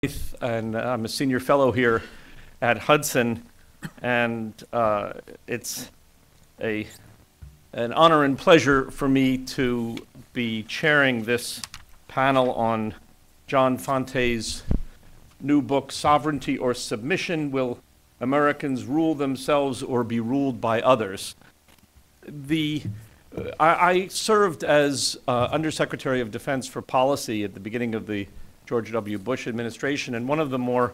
And I'm a senior fellow here at Hudson, and it's an honor and pleasure for me to be chairing this panel on John Fonte's new book, Sovereignty or Submission: Will Americans Rule Themselves or Be Ruled by Others? I served as Undersecretary of Defense for Policy at the beginning of the George W. Bush administration, and one of the more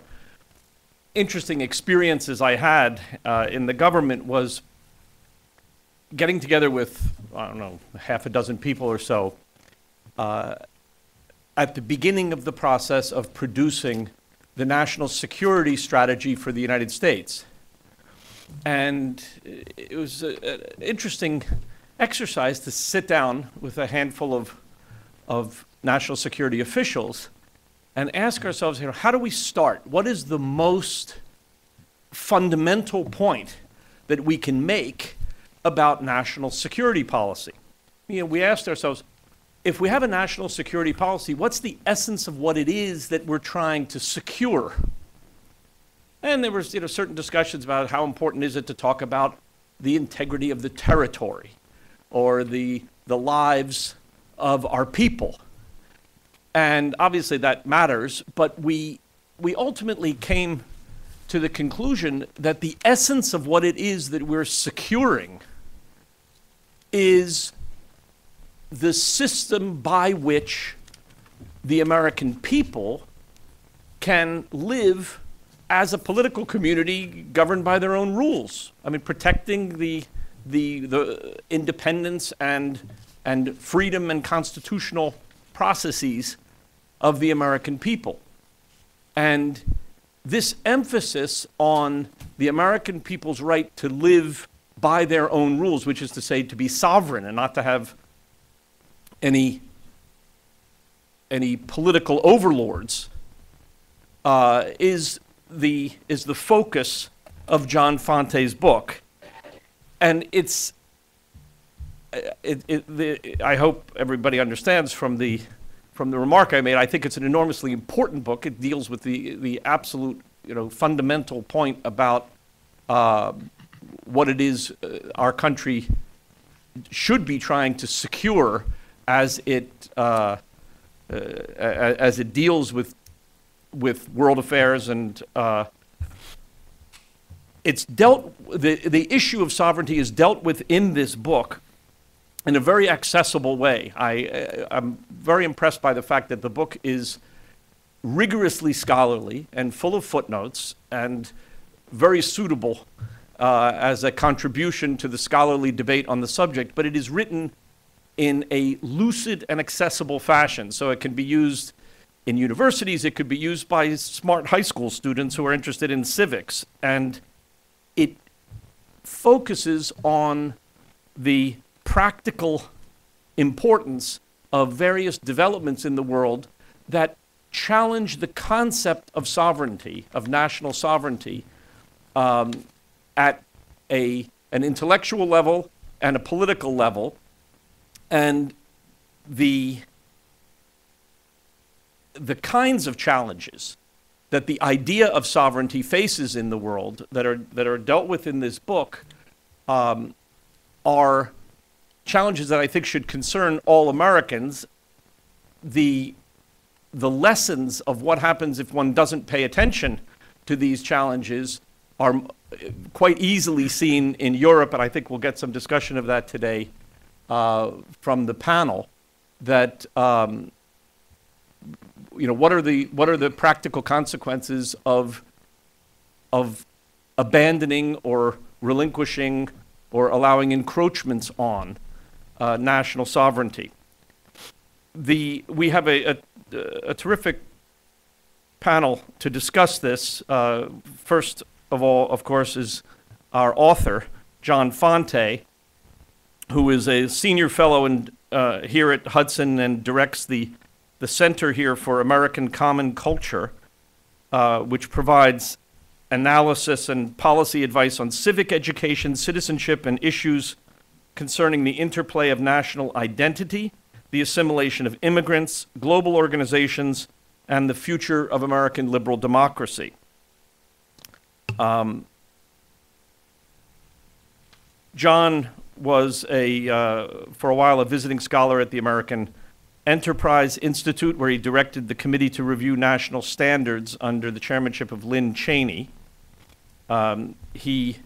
interesting experiences I had in the government was getting together with, I don't know, half a dozen people or so at the beginning of the process of producing the national security strategy for the United States. And it was an interesting exercise to sit down with a handful of national security officials and ask ourselves, how do we start? What is the most fundamental point that we can make about national security policy? We asked ourselves, if we have a national security policy, what's the essence of what it is that we're trying to secure? And there were certain discussions about how important is it to talk about the integrity of the territory or the lives of our people. And obviously that matters, but we ultimately came to the conclusion that the essence of what it is that we're securing is the system by which the American people can live as a political community governed by their own rules. I mean, protecting the independence and freedom and constitutional processes of the American people. And this emphasis on the American people's right to live by their own rules, which is to say to be sovereign and not to have any political overlords, is the focus of John Fonte's book. And I hope everybody understands from the remark I made, I think it's an enormously important book. It deals with the absolute, fundamental point about what it is our country should be trying to secure as it deals with world affairs, and it's the issue of sovereignty is dealt with in this book in a very accessible way. I'm very impressed by the fact that the book is rigorously scholarly and full of footnotes and very suitable as a contribution to the scholarly debate on the subject, but it is written in a lucid and accessible fashion. So it can be used in universities, it could be used by smart high school students who are interested in civics, and it focuses on the practical importance of various developments in the world that challenge the concept of sovereignty, of national sovereignty, at an intellectual level and a political level, and the kinds of challenges that the idea of sovereignty faces in the world that are dealt with in this book are challenges that I think should concern all Americans. The lessons of what happens if one doesn't pay attention to these challenges are quite easily seen in Europe, and I think we'll get some discussion of that today from the panel. That what are the practical consequences of abandoning or relinquishing or allowing encroachments on national sovereignty. We have a terrific panel to discuss this. First of all, of course, is our author, John Fonte, who is a senior fellow here at Hudson and directs the Center here for American Common Culture, which provides analysis and policy advice on civic education, citizenship, and issues concerning the interplay of national identity, the assimilation of immigrants, global organizations, and the Future of American Liberal Democracy. John was for a while a visiting scholar at the American Enterprise Institute, where he directed the Committee to Review National Standards under the chairmanship of Lynn Cheney. He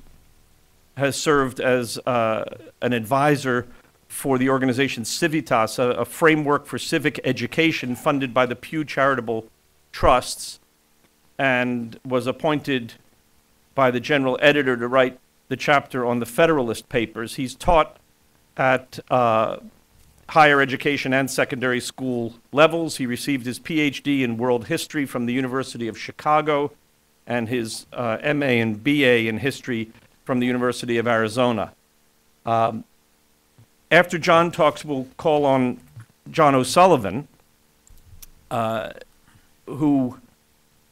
has served as an advisor for the organization Civitas, a framework for civic education funded by the Pew Charitable Trusts, and was appointed by the general editor to write the chapter on the Federalist Papers. He's taught at higher education and secondary school levels. He received his PhD in world history from the University of Chicago and his MA and BA in history from the University of Arizona. After John talks, we'll call on John O'Sullivan, who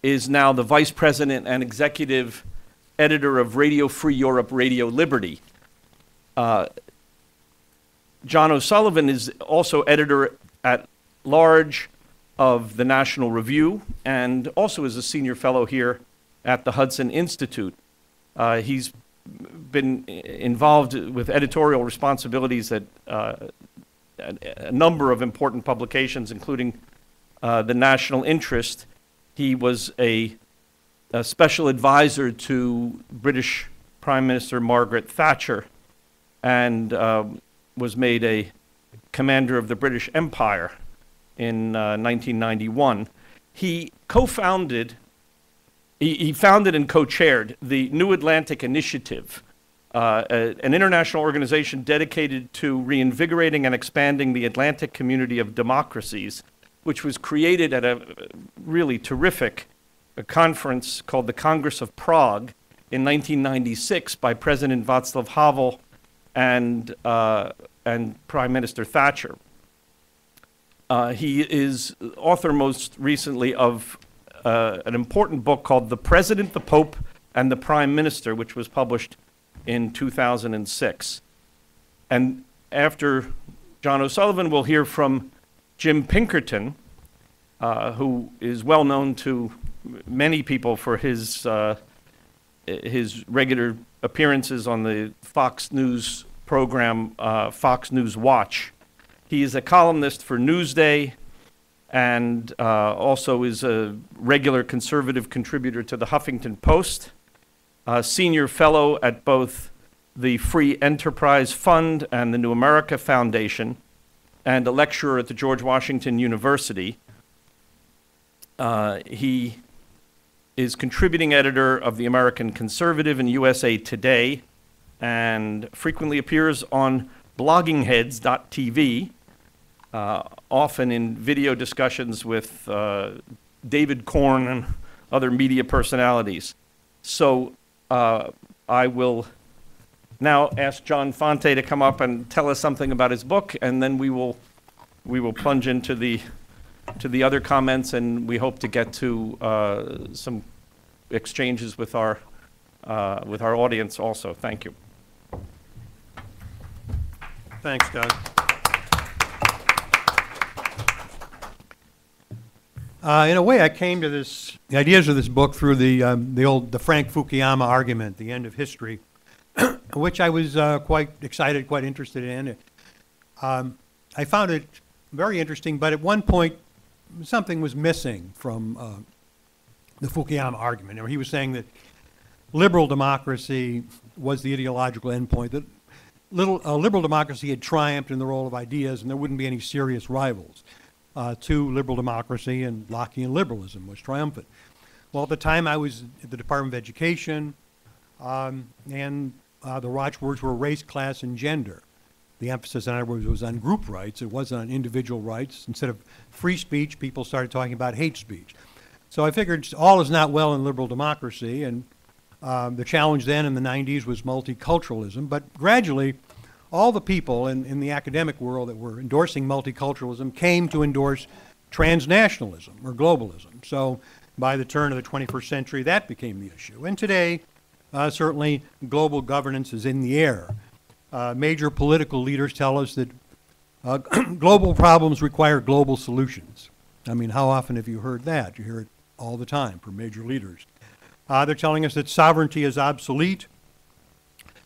is now the vice president and executive editor of Radio Free Europe, Radio Liberty. John O'Sullivan is also editor at large of the National Review and also is a senior fellow here at the Hudson Institute. He's been involved with editorial responsibilities at a number of important publications, including the National Interest. He was a special advisor to British Prime Minister Margaret Thatcher and was made a commander of the British Empire in 1991. He founded and co-chaired the New Atlantic Initiative, an international organization dedicated to reinvigorating and expanding the Atlantic community of democracies, which was created at a really terrific conference called the Congress of Prague in 1996 by President Václav Havel and Prime Minister Thatcher. He is author most recently of an important book called The President, the Pope, and the Prime Minister, which was published in 2006. And after John O'Sullivan, we'll hear from Jim Pinkerton, who is well known to many people for his regular appearances on the Fox News program, Fox News Watch. He is a columnist for Newsday and also is a regular conservative contributor to the Huffington Post, a senior fellow at both the Free Enterprise Fund and the New America Foundation, and a lecturer at the George Washington University. He is contributing editor of the American Conservative and USA Today, and frequently appears on bloggingheads.tv, often in video discussions with David Korn and other media personalities. So I will now ask John Fonte to come up and tell us something about his book, and then we will plunge into the other comments, and we hope to get to some exchanges with our audience also. Thank you. Thanks, Doug. In a way, I came to the ideas of this book through the Frank Fukuyama argument, The End of History, which I was quite excited, quite interested in. I found it very interesting, but at one point, something was missing from the Fukuyama argument. He was saying that liberal democracy was the ideological endpoint, that liberal democracy had triumphed in the role of ideas, and there wouldn't be any serious rivals to liberal democracy, and Lockean liberalism was triumphant. Well, at the time I was at the Department of Education, and the watchwords were race, class, and gender. The emphasis, in other words, was on group rights. It wasn't on individual rights. Instead of free speech, people started talking about hate speech. So I figured all is not well in liberal democracy, and the challenge then in the 90s was multiculturalism. But gradually, all the people in the academic world that were endorsing multiculturalism came to endorse transnationalism or globalism. So by the turn of the 21st century, that became the issue. And today, certainly, global governance is in the air. Major political leaders tell us that global problems require global solutions. I mean, how often have you heard that? You hear it all the time from major leaders. They're telling us that sovereignty is obsolete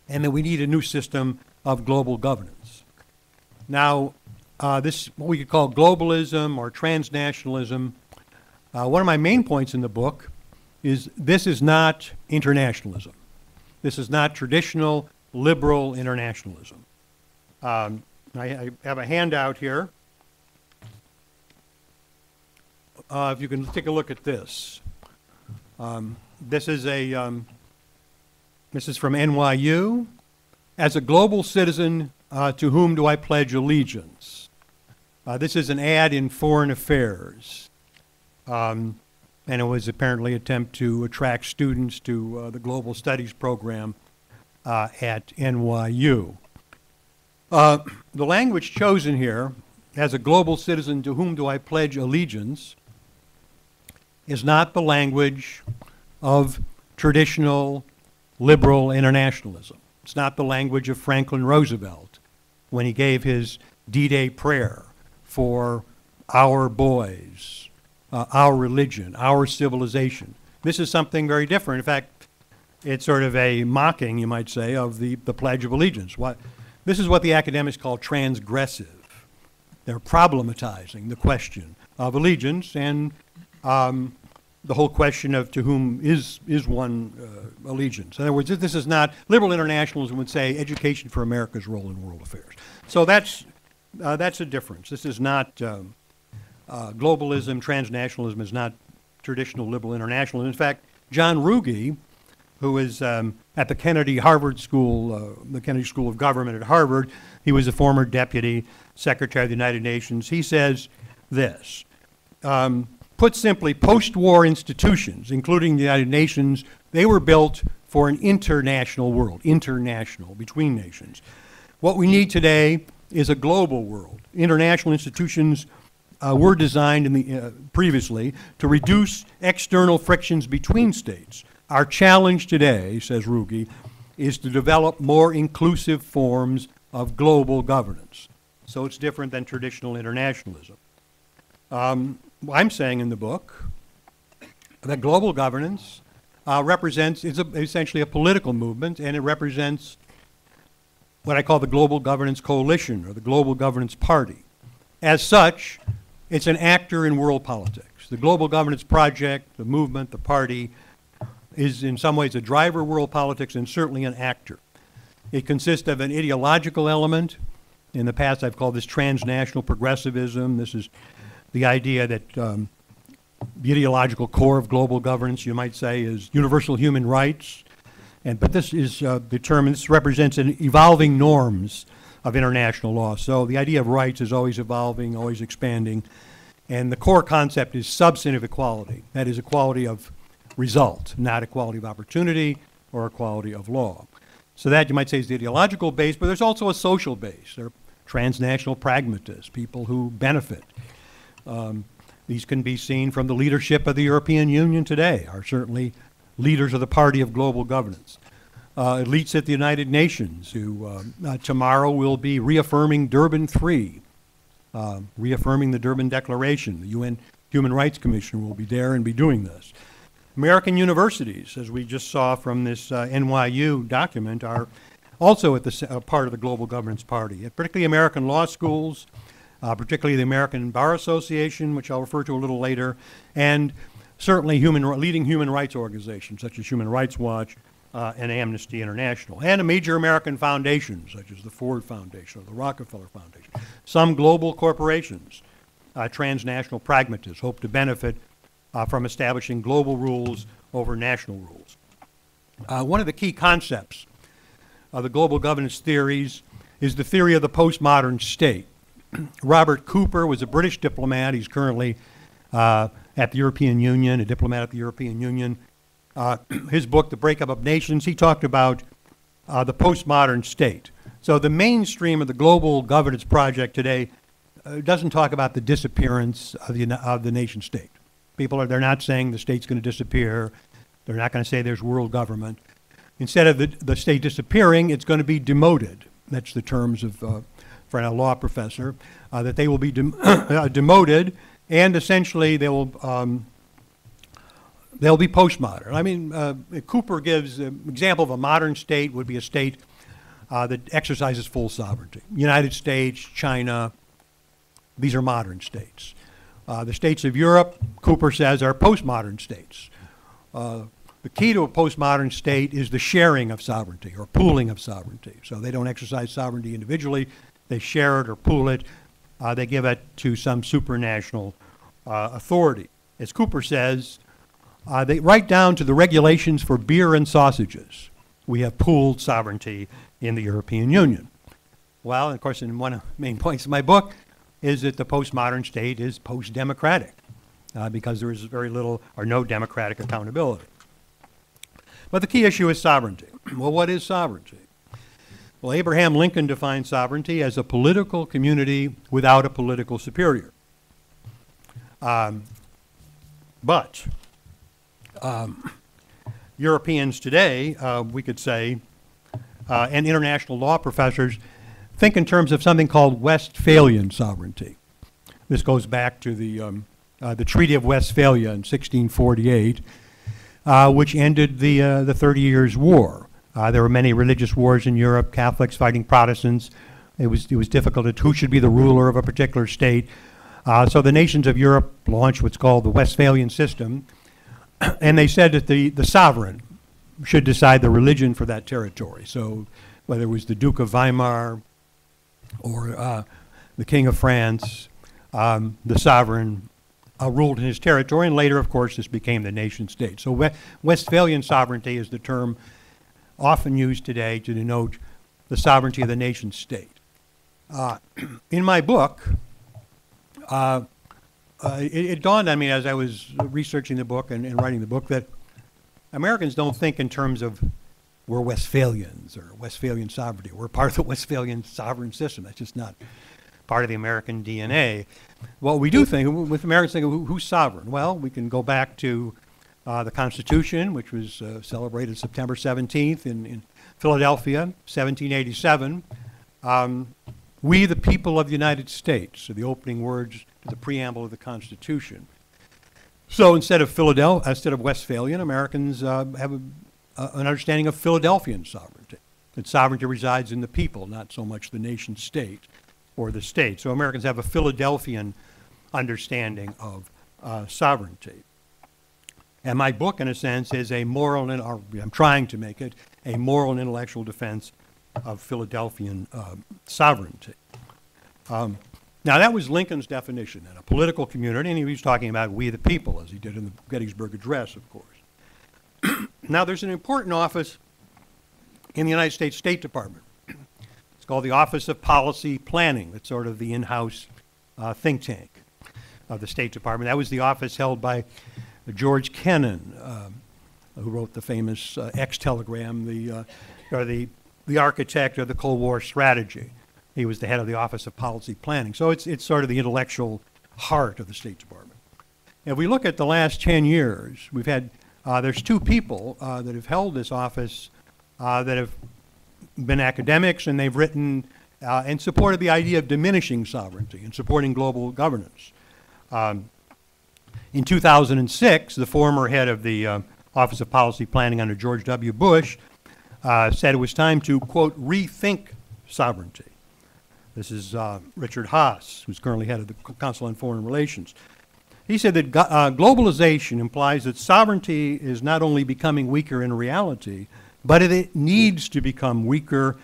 and that we need a new system of global governance. Now, this what we could call globalism or transnationalism. One of my main points in the book is this is not internationalism. This is not traditional liberal internationalism. I have a handout here. If you can take a look at this. This is from NYU. As a global citizen, to whom do I pledge allegiance? This is an ad in Foreign Affairs. And it was apparently an attempt to attract students to the Global Studies program at NYU. The language chosen here, as a global citizen to whom do I pledge allegiance, is not the language of traditional liberal internationalism. It's not the language of Franklin Roosevelt when he gave his D-Day prayer for our boys, our religion, our civilization. This is something very different. In fact, it's sort of a mocking, you might say, of the Pledge of Allegiance. This is what the academics call transgressive. They're problematizing the question of allegiance and the whole question of to whom is one allegiance. In other words, this is not, liberal internationalism would say education for America's role in world affairs. So that's a difference. This is not globalism, transnationalism is not traditional liberal internationalism. In fact, John Ruggie, who is at the Kennedy Harvard School, the Kennedy School of Government at Harvard, he was a former deputy secretary of the United Nations. He says this, put simply, post-war institutions, including the United Nations, they were built for an international world, international, between nations. What we need today is a global world. International institutions were designed previously to reduce external frictions between states. Our challenge today, says Ruggie, is to develop more inclusive forms of global governance. So it's different than traditional internationalism. I'm saying in the book that global governance is essentially a political movement, and it represents what I call the Global Governance Coalition or the Global Governance Party. As such, it's an actor in world politics. The Global Governance Project, the movement, the party, is in some ways a driver of world politics and certainly an actor. It consists of an ideological element. In the past, I've called this transnational progressivism. This is the idea that the ideological core of global governance, you might say, is universal human rights. But this is determined, this represents an evolving norms of international law. So the idea of rights is always evolving, always expanding. And the core concept is substantive equality. That is equality of result, not equality of opportunity or equality of law. So that, you might say, is the ideological base, but there's also a social base. There are transnational pragmatists, people who benefit. These can be seen from the leadership of the European Union today, are certainly leaders of the party of global governance. Elites at the United Nations who tomorrow will be reaffirming Durban III, reaffirming the Durban Declaration. The UN Human Rights Commission will be there and be doing this. American universities, as we just saw from this NYU document, are also at the part of the Global Governance Party, particularly American law schools, particularly the American Bar Association, which I'll refer to a little later, and certainly leading human rights organizations such as Human Rights Watch and Amnesty International, and a major American foundation such as the Ford Foundation or the Rockefeller Foundation. Some global corporations, transnational pragmatists, hope to benefit from establishing global rules over national rules. One of the key concepts of the global governance theories is the theory of the postmodern state. Robert Cooper was a British diplomat. He's currently at the European Union, a diplomat at the European Union. His book, The Breakup of Nations, he talked about the postmodern state. So the mainstream of the global governance project today doesn't talk about the disappearance of the nation state. They're not saying the state's going to disappear. They're not going to say there's world government. Instead of the state disappearing, it's going to be demoted. That's the terms of, for a law professor, that they will be demoted and essentially they'll be postmodern. I mean, Cooper gives an example of a modern state would be a state that exercises full sovereignty. United States, China, these are modern states. The states of Europe, Cooper says, are postmodern states. The key to a postmodern state is the sharing of sovereignty or pooling of sovereignty. So they don't exercise sovereignty individually, they share it or pool it, they give it to some supranational authority. As Cooper says, they right down to the regulations for beer and sausages. We have pooled sovereignty in the European Union. Well, and of course, in one of the main points of my book is that the postmodern state is post-democratic because there is very little or no democratic accountability. But the key issue is sovereignty. Well, what is sovereignty? Well, Abraham Lincoln defined sovereignty as a political community without a political superior. But Europeans today, we could say, and international law professors think in terms of something called Westphalian sovereignty. This goes back to the Treaty of Westphalia in 1648, which ended the 30 Years' War. There were many religious wars in Europe, Catholics fighting Protestants. It was difficult who should be the ruler of a particular state. So the nations of Europe launched what's called the Westphalian System, and they said that the sovereign should decide the religion for that territory. So whether it was the Duke of Weimar or the King of France, the sovereign ruled in his territory, and later, of course, this became the nation state. So Westphalian sovereignty is the term often used today to denote the sovereignty of the nation state. In my book, it dawned on me as I was researching the book and writing the book that Americans don't think in terms of we're Westphalians or Westphalian sovereignty. We're part of the Westphalian sovereign system. That's just not part of the American DNA. What we do think, with Americans think, who's sovereign? Well, we can go back to the Constitution, which was celebrated September 17th in Philadelphia, 1787. We, the people of the United States, are the opening words to the preamble of the Constitution. So instead of Westphalian, Americans have an understanding of Philadelphian sovereignty. That sovereignty resides in the people, not so much the nation state or the state. So Americans have a Philadelphian understanding of sovereignty. And my book, in a sense, is a moral, I'm trying to make it, a moral and intellectual defense of Philadelphian sovereignty. Now, that was Lincoln's definition, in a political community, and he was talking about we the people, as he did in the Gettysburg Address, of course. Now, there's an important office in the United States State Department. It's called the Office of Policy Planning. It's sort of the in-house think tank of the State Department. That was the office held by George Kennan, who wrote the famous X-telegram, the architect of the Cold War strategy. He was the head of the Office of Policy Planning. So it's sort of the intellectual heart of the State Department. If we look at the last 10 years, we've had, there's two people that have held this office that have been academics, and they've written and supported the idea of diminishing sovereignty and supporting global governance. In 2006, the former head of the Office of Policy Planning under George W. Bush said it was time to, quote, rethink sovereignty. This is Richard Haas, who's currently head of the Council on Foreign Relations. He said that globalization implies that sovereignty is not only becoming weaker in reality, but it needs to become weaker.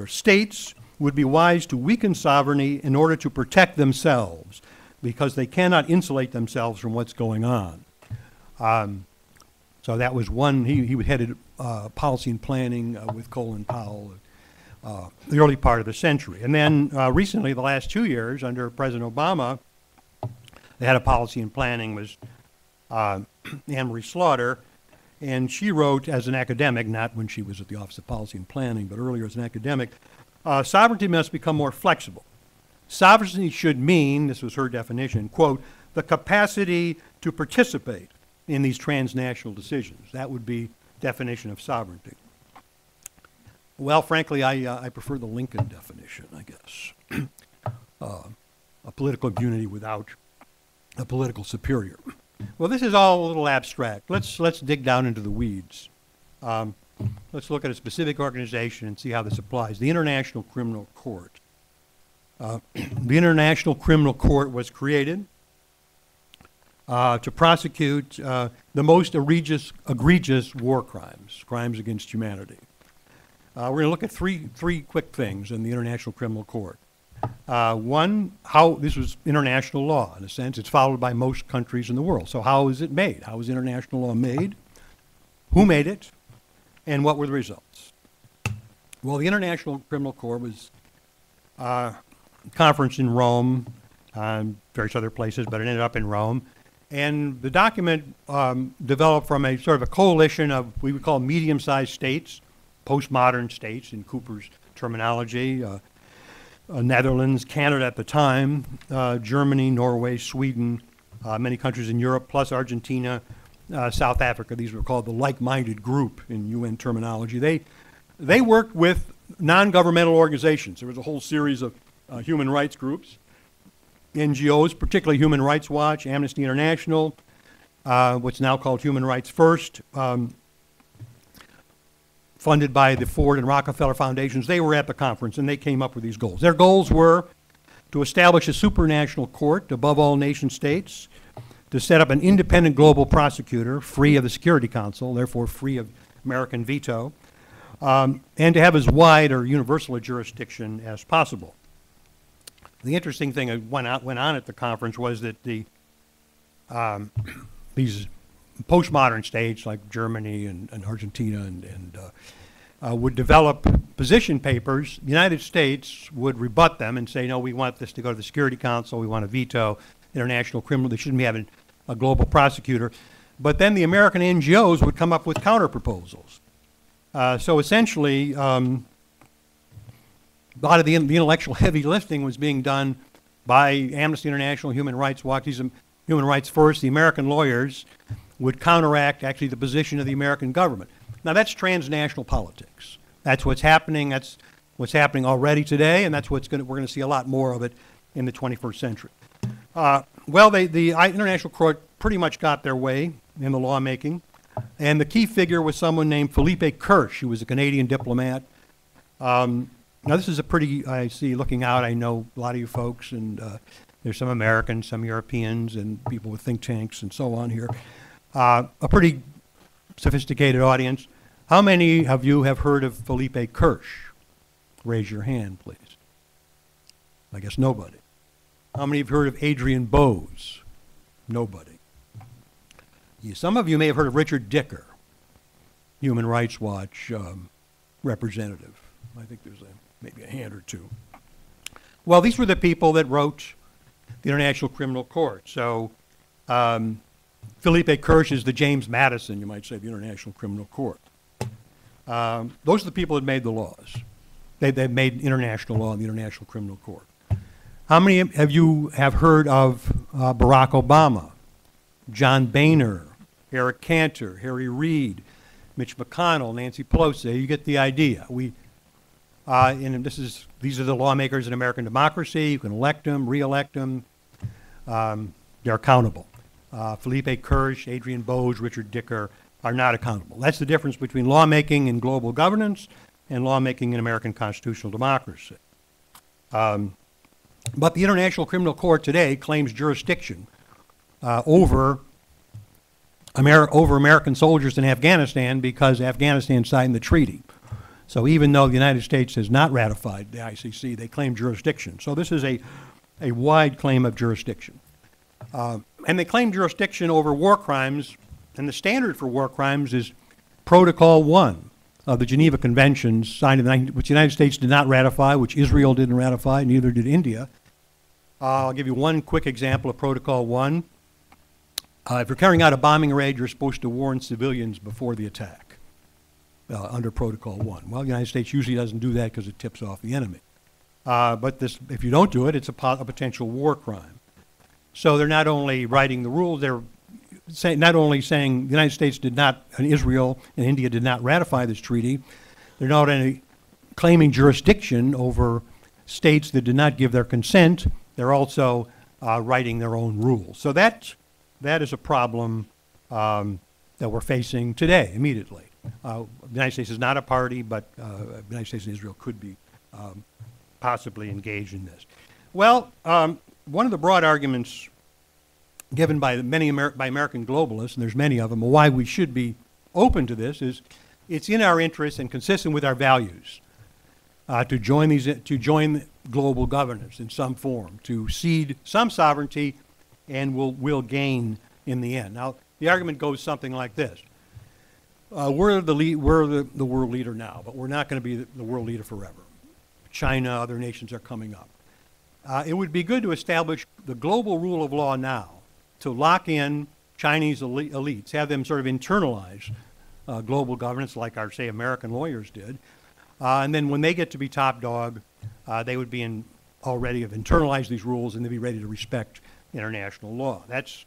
States would be wise to weaken sovereignty in order to protect themselves, because they cannot insulate themselves from what's going on. So that was one. He headed policy and planning with Colin Powell the early part of the century. And then recently, the last 2 years, under President Obama, the head of policy and planning was Anne-Marie Slaughter, and she wrote as an academic, not when she was at the Office of Policy and Planning, but earlier as an academic, sovereignty must become more flexible. Sovereignty should mean, this was her definition, quote, the capacity to participate in these transnational decisions. That would be definition of sovereignty. Well, frankly, I prefer the Lincoln definition, I guess. a political unity without a political superior. Well, this is all a little abstract. Let's dig down into the weeds. Let's look at a specific organization and see how this applies. The International Criminal Court. The International Criminal Court was created to prosecute the most egregious war crimes, crimes against humanity. We're going to look at three quick things in the International Criminal Court. One, how this was international law, in a sense. It's followed by most countries in the world. So how is it made? How is international law made? Who made it? And what were the results? Well, the International Criminal Court was a conference in Rome, various other places, but it ended up in Rome. And the document developed from a sort of a coalition of what we would call medium-sized states, postmodern states in Cooper's terminology, Netherlands, Canada at the time, Germany, Norway, Sweden, many countries in Europe, plus Argentina, South Africa. These were called the like-minded group in UN terminology. They worked with non-governmental organizations. There was a whole series of human rights groups, NGOs, particularly Human Rights Watch, Amnesty International, what's now called Human Rights First, funded by the Ford and Rockefeller Foundations. They were at the conference and they came up with these goals. Their goals were to establish a supranational court above all nation states, to set up an independent global prosecutor free of the Security Council, therefore free of American veto, and to have as wide or universal a jurisdiction as possible. The interesting thing that went on at the conference was that these postmodern states like Germany and Argentina would develop position papers. The United States would rebut them and say, no, we want this to go to the Security Council, we want to veto international criminal, they shouldn't be having a global prosecutor. But then the American NGOs would come up with counter proposals. So essentially, a lot of the intellectual heavy lifting was being done by Amnesty International, Human Rights Watch, Human Rights First. The American lawyers would counteract actually the position of the American government. Now that's transnational politics. That's what's happening. That's what's happening already today, and that's we're going to see a lot more of it in the 21st century. Well, the International Court pretty much got their way in the lawmaking, and the key figure was someone named Philippe Kirsch, who was a Canadian diplomat. Now this is a pretty, I see looking out, I know a lot of you folks, and there's some Americans, some Europeans, and people with think tanks and so on here. A pretty sophisticated audience. How many of you have heard of Philippe Kirsch? Raise your hand, please. I guess nobody. How many have heard of Adrian Bowes? Nobody. Some of you may have heard of Richard Dicker, Human Rights Watch representative. I think there's maybe a hand or two. Well, these were the people that wrote the International Criminal Court. So Philippe Kirsch is the James Madison, you might say, of the International Criminal Court. Those are the people that made the laws. They made international law in the International Criminal Court. How many of you have heard of Barack Obama, John Boehner, Eric Cantor, Harry Reid, Mitch McConnell, Nancy Pelosi? You get the idea. These are the lawmakers in American democracy. You can elect them, re-elect them. They're accountable. Philippe Kirsch, Adrian Bowes, Richard Dicker are not accountable. That's the difference between lawmaking in global governance and lawmaking in American constitutional democracy. But the International Criminal Court today claims jurisdiction over American soldiers in Afghanistan because Afghanistan signed the treaty. So even though the United States has not ratified the ICC, they claim jurisdiction. So this is a wide claim of jurisdiction. And they claim jurisdiction over war crimes, and the standard for war crimes is Protocol 1 of the Geneva Conventions, signed in which the United States did not ratify, which Israel didn't ratify, neither did India. I'll give you one quick example of Protocol 1. If you're carrying out a bombing raid, you're supposed to warn civilians before the attack under Protocol 1. Well, the United States usually doesn't do that because it tips off the enemy. But if you don't do it, it's a potential war crime. So they're not only writing the rules, they're not only saying the United States did not, and Israel and India did not ratify this treaty, they're not only claiming jurisdiction over states that did not give their consent, they're also writing their own rules. So that is a problem that we're facing today, immediately. The United States is not a party, but the United States and Israel could be possibly engaged in this. Well, one of the broad arguments given by by American globalists, and there's many of them, why we should be open to this is it's in our interest and consistent with our values to join global governance in some form, to cede some sovereignty, and we'll gain in the end. Now, the argument goes something like this. We're the world leader now, but we're not going to be the world leader forever. China, other nations are coming up. It would be good to establish the global rule of law now, to lock in Chinese elites, have them sort of internalize global governance like our, say, American lawyers did. And then when they get to be top dog, they would be already have internalized these rules and they'd be ready to respect international law. That's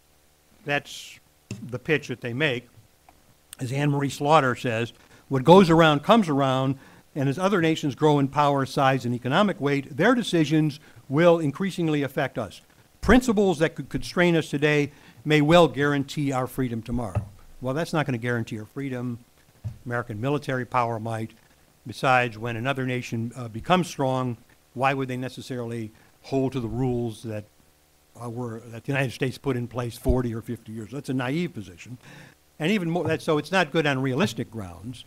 the pitch that they make. As Anne-Marie Slaughter says, what goes around comes around, and as other nations grow in power, size, and economic weight, their decisions will increasingly affect us. Principles that could constrain us today may well guarantee our freedom tomorrow. Well, that's not going to guarantee our freedom. American military power might. Besides, when another nation becomes strong, why would they necessarily hold to the rules that the United States put in place 40 or 50 years? That's a naive position. And even more, so it's not good on realistic grounds,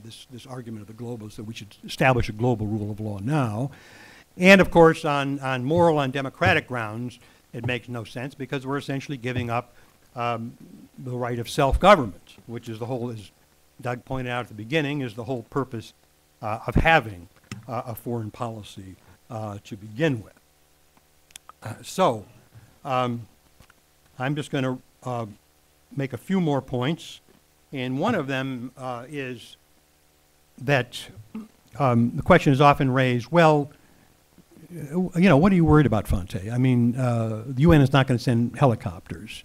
this argument of the globalists that we should establish a global rule of law now. And of course, on moral, on democratic grounds, it makes no sense because we're essentially giving up the right of self-government, which is the whole, as Doug pointed out at the beginning, is the whole purpose of having a foreign policy to begin with. So I'm just going to make a few more points, and one of them is that the question is often raised, well, what are you worried about, Fonte? I mean, the UN is not going to send helicopters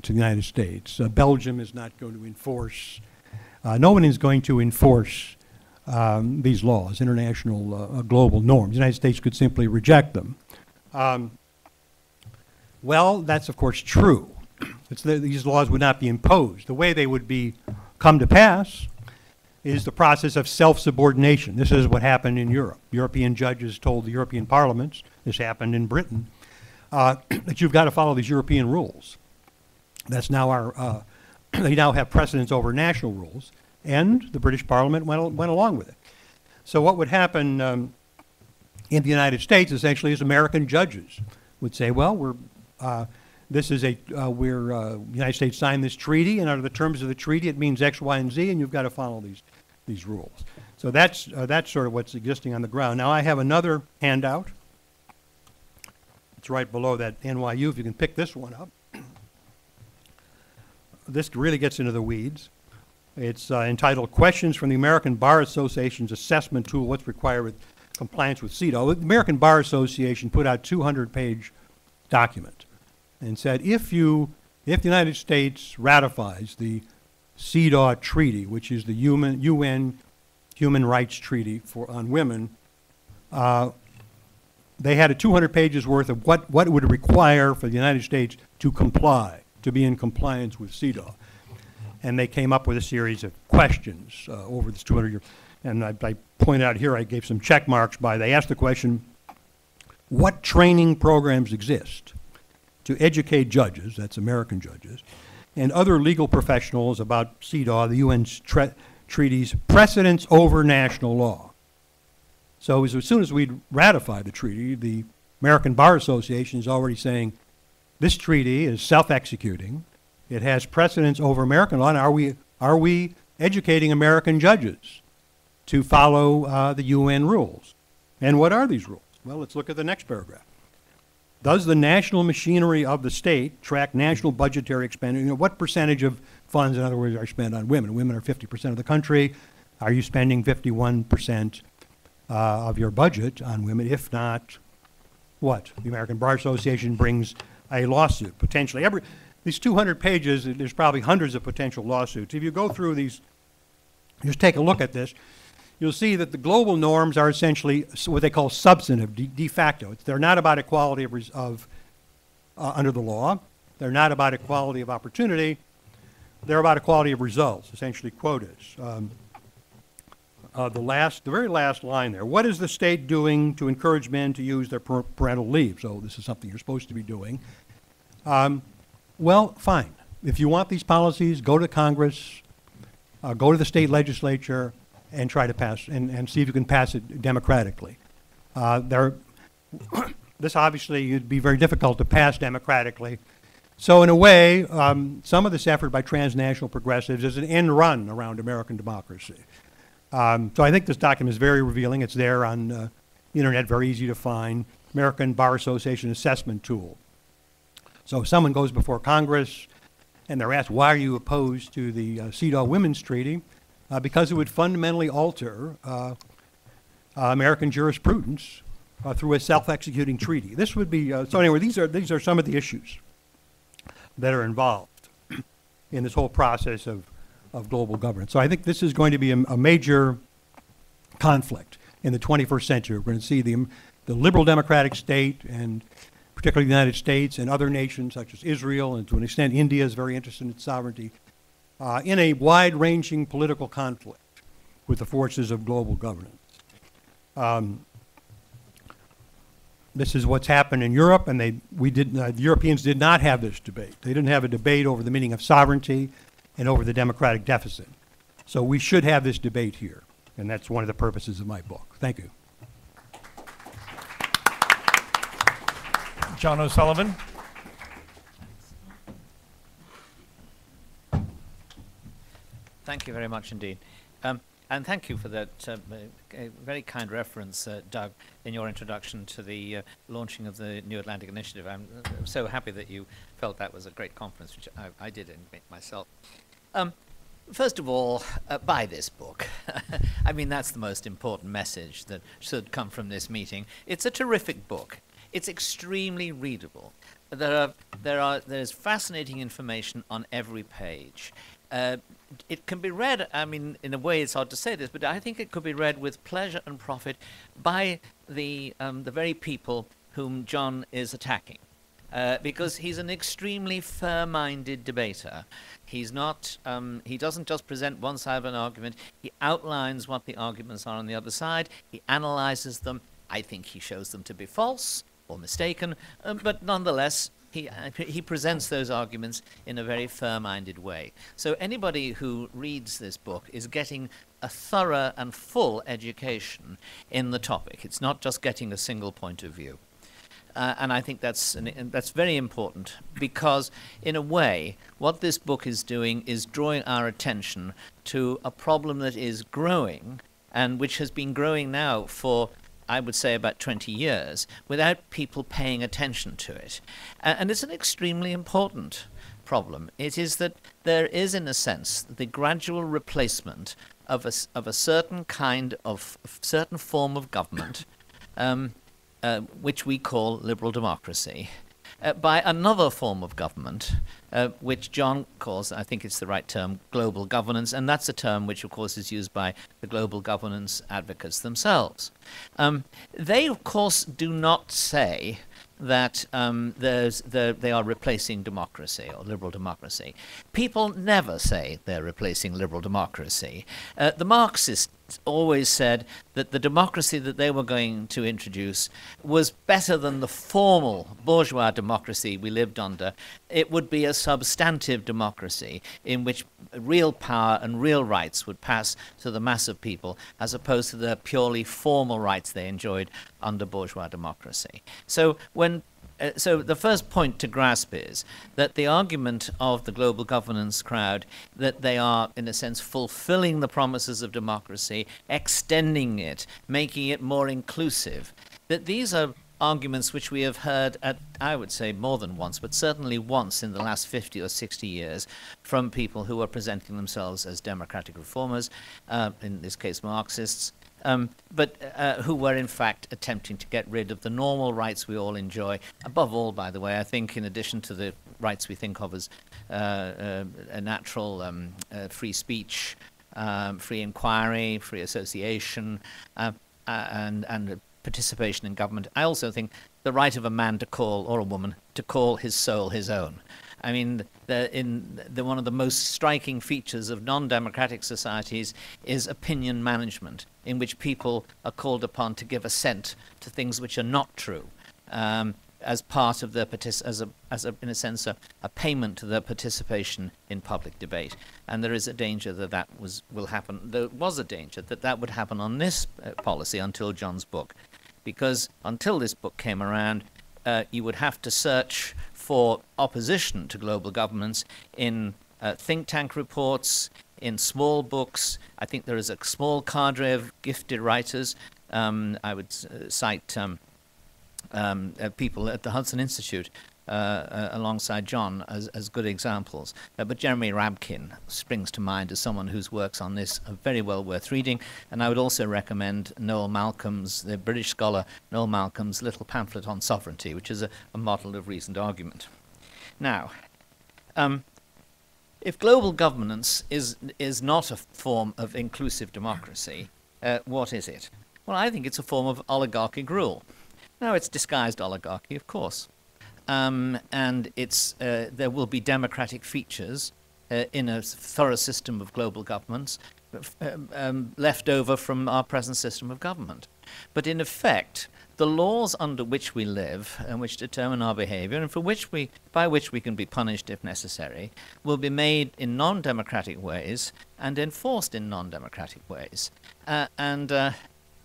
to the United States. Belgium is not going to enforce, no one is going to enforce these laws, international global norms. The United States could simply reject them. Well, that's of course true. These laws would not be imposed. The way they would come to pass is the process of self-subordination. This is what happened in Europe. European judges told the European parliaments, this happened in Britain, that you've got to follow these European rules. That's now they now have precedence over national rules, and the British Parliament went along with it. So what would happen in the United States essentially is American judges would say, well, the United States signed this treaty, and under the terms of the treaty, it means X, Y, and Z, and you've got to follow these rules. So that's sort of what's existing on the ground. Now, I have another handout. It's right below that NYU, if you can pick this one up. This really gets into the weeds. It's entitled Questions from the American Bar Association's Assessment Tool, What's Required with Compliance with CEDAW. The American Bar Association put out a 200-page document and said if the United States ratifies the CEDAW treaty, which is the UN Human Rights Treaty on women, they had 200 pages worth of what it would require for the United States to comply, to be in compliance with CEDAW. And they came up with a series of questions over this 200 years. And I pointed out here, I gave some check marks they asked the question, what training programs exist to educate judges, that's American judges, and other legal professionals about CEDAW, the UN's treaty's precedence over national law. So as soon as we ratify the treaty, the American Bar Association is already saying this treaty is self-executing. It has precedence over American law, and are we educating American judges to follow the UN rules? And what are these rules? Well, let's look at the next paragraph. Does the national machinery of the state track national budgetary expenditure? What percentage of funds, in other words, are spent on women? Women are 50% of the country. Are you spending 51% of your budget on women? If not, what? The American Bar Association brings a lawsuit, potentially. These 200 pages, there's probably hundreds of potential lawsuits. If you go through these, just take a look at this, you'll see that the global norms are essentially what they call substantive, de facto. They're not about equality of under the law. They're not about equality of opportunity. They're about equality of results, essentially quotas. The very last line there. What is the state doing to encourage men to use their parental leave? So this is something you're supposed to be doing. Well, fine. If you want these policies, go to Congress, go to the state legislature, and try to pass, and see if you can pass it democratically. This obviously would be very difficult to pass democratically. So in a way, some of this effort by transnational progressives is an end run around American democracy. So I think this document is very revealing. It's there on the internet, very easy to find. American Bar Association assessment tool. So if someone goes before Congress and they're asked, why are you opposed to the CEDAW Women's Treaty? Because it would fundamentally alter American jurisprudence through a self-executing treaty. This would be, so anyway, these are some of the issues that are involved in this whole process of global governance. So I think this is going to be a major conflict in the 21st century. We're going to see the liberal democratic state, and particularly the United States and other nations such as Israel, and to an extent India is very interested in sovereignty, in a wide-ranging political conflict with the forces of global governance. This is what's happened in Europe, and the Europeans did not have this debate. They didn't have a debate over the meaning of sovereignty and over the democratic deficit. So we should have this debate here, and that's one of the purposes of my book. Thank you. John O'Sullivan. Thank you very much indeed. And thank you for that very kind reference, Doug, in your introduction to the launching of the New Atlantic Initiative. I'm so happy that you felt that was a great conference, which I did admit myself. First of all, buy this book. I mean, that's the most important message that should come from this meeting. It's a terrific book. It's extremely readable. There's fascinating information on every page. It can be read, I mean, in a way it's hard to say this, but I think it could be read with pleasure and profit by the very people whom John is attacking. Because he's an extremely fair-minded debater. He's not, he doesn't just present one side of an argument, he outlines what the arguments are on the other side, he analyzes them. I think he shows them to be false or mistaken, but nonetheless, he presents those arguments in a very fair-minded way. So anybody who reads this book is getting a thorough and full education in the topic. It's not just getting a single point of view. And I think that's very important, because in a way what this book is doing is drawing our attention to a problem that is growing, and which has been growing now for, I would say, about 20 years, without people paying attention to it. And it's an extremely important problem. It is that there is, in a sense, the gradual replacement of a certain kind of, certain form of government, which we call liberal democracy, by another form of government, which John calls, I think it's the right term, global governance, and that's a term which, of course, is used by the global governance advocates themselves. They, of course, do not say that they are replacing democracy or liberal democracy. People never say they're replacing liberal democracy. The Marxists always said that the democracy that they were going to introduce was better than the formal bourgeois democracy we lived under. It would be a substantive democracy in which real power and real rights would pass to the mass of people, as opposed to the purely formal rights they enjoyed under bourgeois democracy. So so the first point to grasp is that the argument of the global governance crowd, that they are, in a sense, fulfilling the promises of democracy, extending it, making it more inclusive, that these are arguments which we have heard at, I would say, more than once, but certainly once in the last 50 or 60 years, from people who are presenting themselves as democratic reformers, in this case Marxists, but who were in fact attempting to get rid of the normal rights we all enjoy. Above all, by the way, I think in addition to the rights we think of as a natural free speech, free inquiry, free association, and participation in government. I also think the right of a man to call, or a woman, to call his soul his own. I mean, one of the most striking features of non-democratic societies is opinion management, in which people are called upon to give assent to things which are not true, as part of their in a sense, a payment to their participation in public debate. And there is a danger that will happen. There was a danger that would happen on this policy until John's book, because until this book came around, you would have to search for opposition to global governments in think tank reports, in small books. I think there is a small cadre of gifted writers. I would cite people at the Hudson Institute alongside John as good examples. But Jeremy Rabkin springs to mind as someone whose works on this are very well worth reading. And I would also recommend Noel Malcolm's, the British scholar Noel Malcolm's little pamphlet on sovereignty, which is a model of reasoned argument. Now, if global governance is not a form of inclusive democracy, what is it? Well, I think it's a form of oligarchic rule. Now, it's disguised oligarchy, of course. And there will be democratic features in a thorough system of global governments left over from our present system of government. But in effect, the laws under which we live and which determine our behavior and by which we can be punished if necessary will be made in non-democratic ways and enforced in non-democratic ways.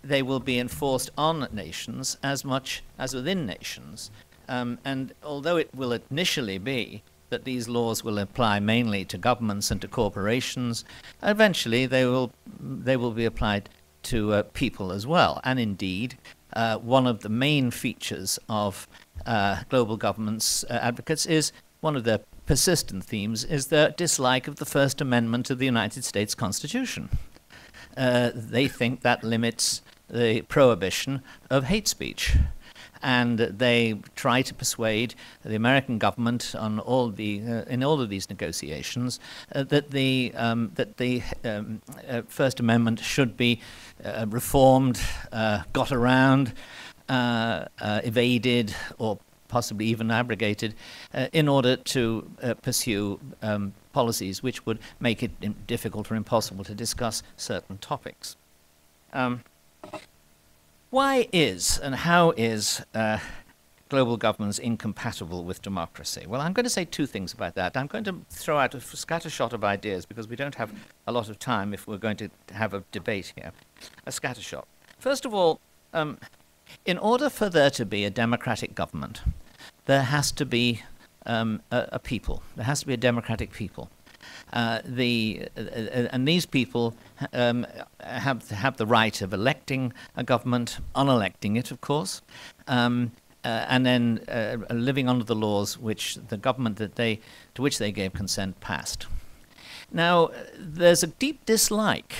They will be enforced on nations as much as within nations. And although it will initially be that these laws will apply mainly to governments and to corporations, eventually they will be applied to people as well. And indeed, one of the main features of global governments advocates is, one of their persistent themes is their dislike of the First Amendment of the United States Constitution. They think that limits the prohibition of hate speech. And they try to persuade the American government on in all of these negotiations that the First Amendment should be reformed, got around, evaded, or possibly even abrogated, in order to pursue policies which would make it difficult or impossible to discuss certain topics. Why is and how is global governance incompatible with democracy? Well, I'm going to say two things about that. I'm going to throw out a scattershot of ideas because we don't have a lot of time if we're going to have a debate here. A scattershot. First of all, in order for there to be a democratic government, there has to be a people. There has to be a democratic people. And these people have the right of electing a government, unelecting it, of course, and then living under the laws which the government to which they gave consent passed. Now, there's a deep dislike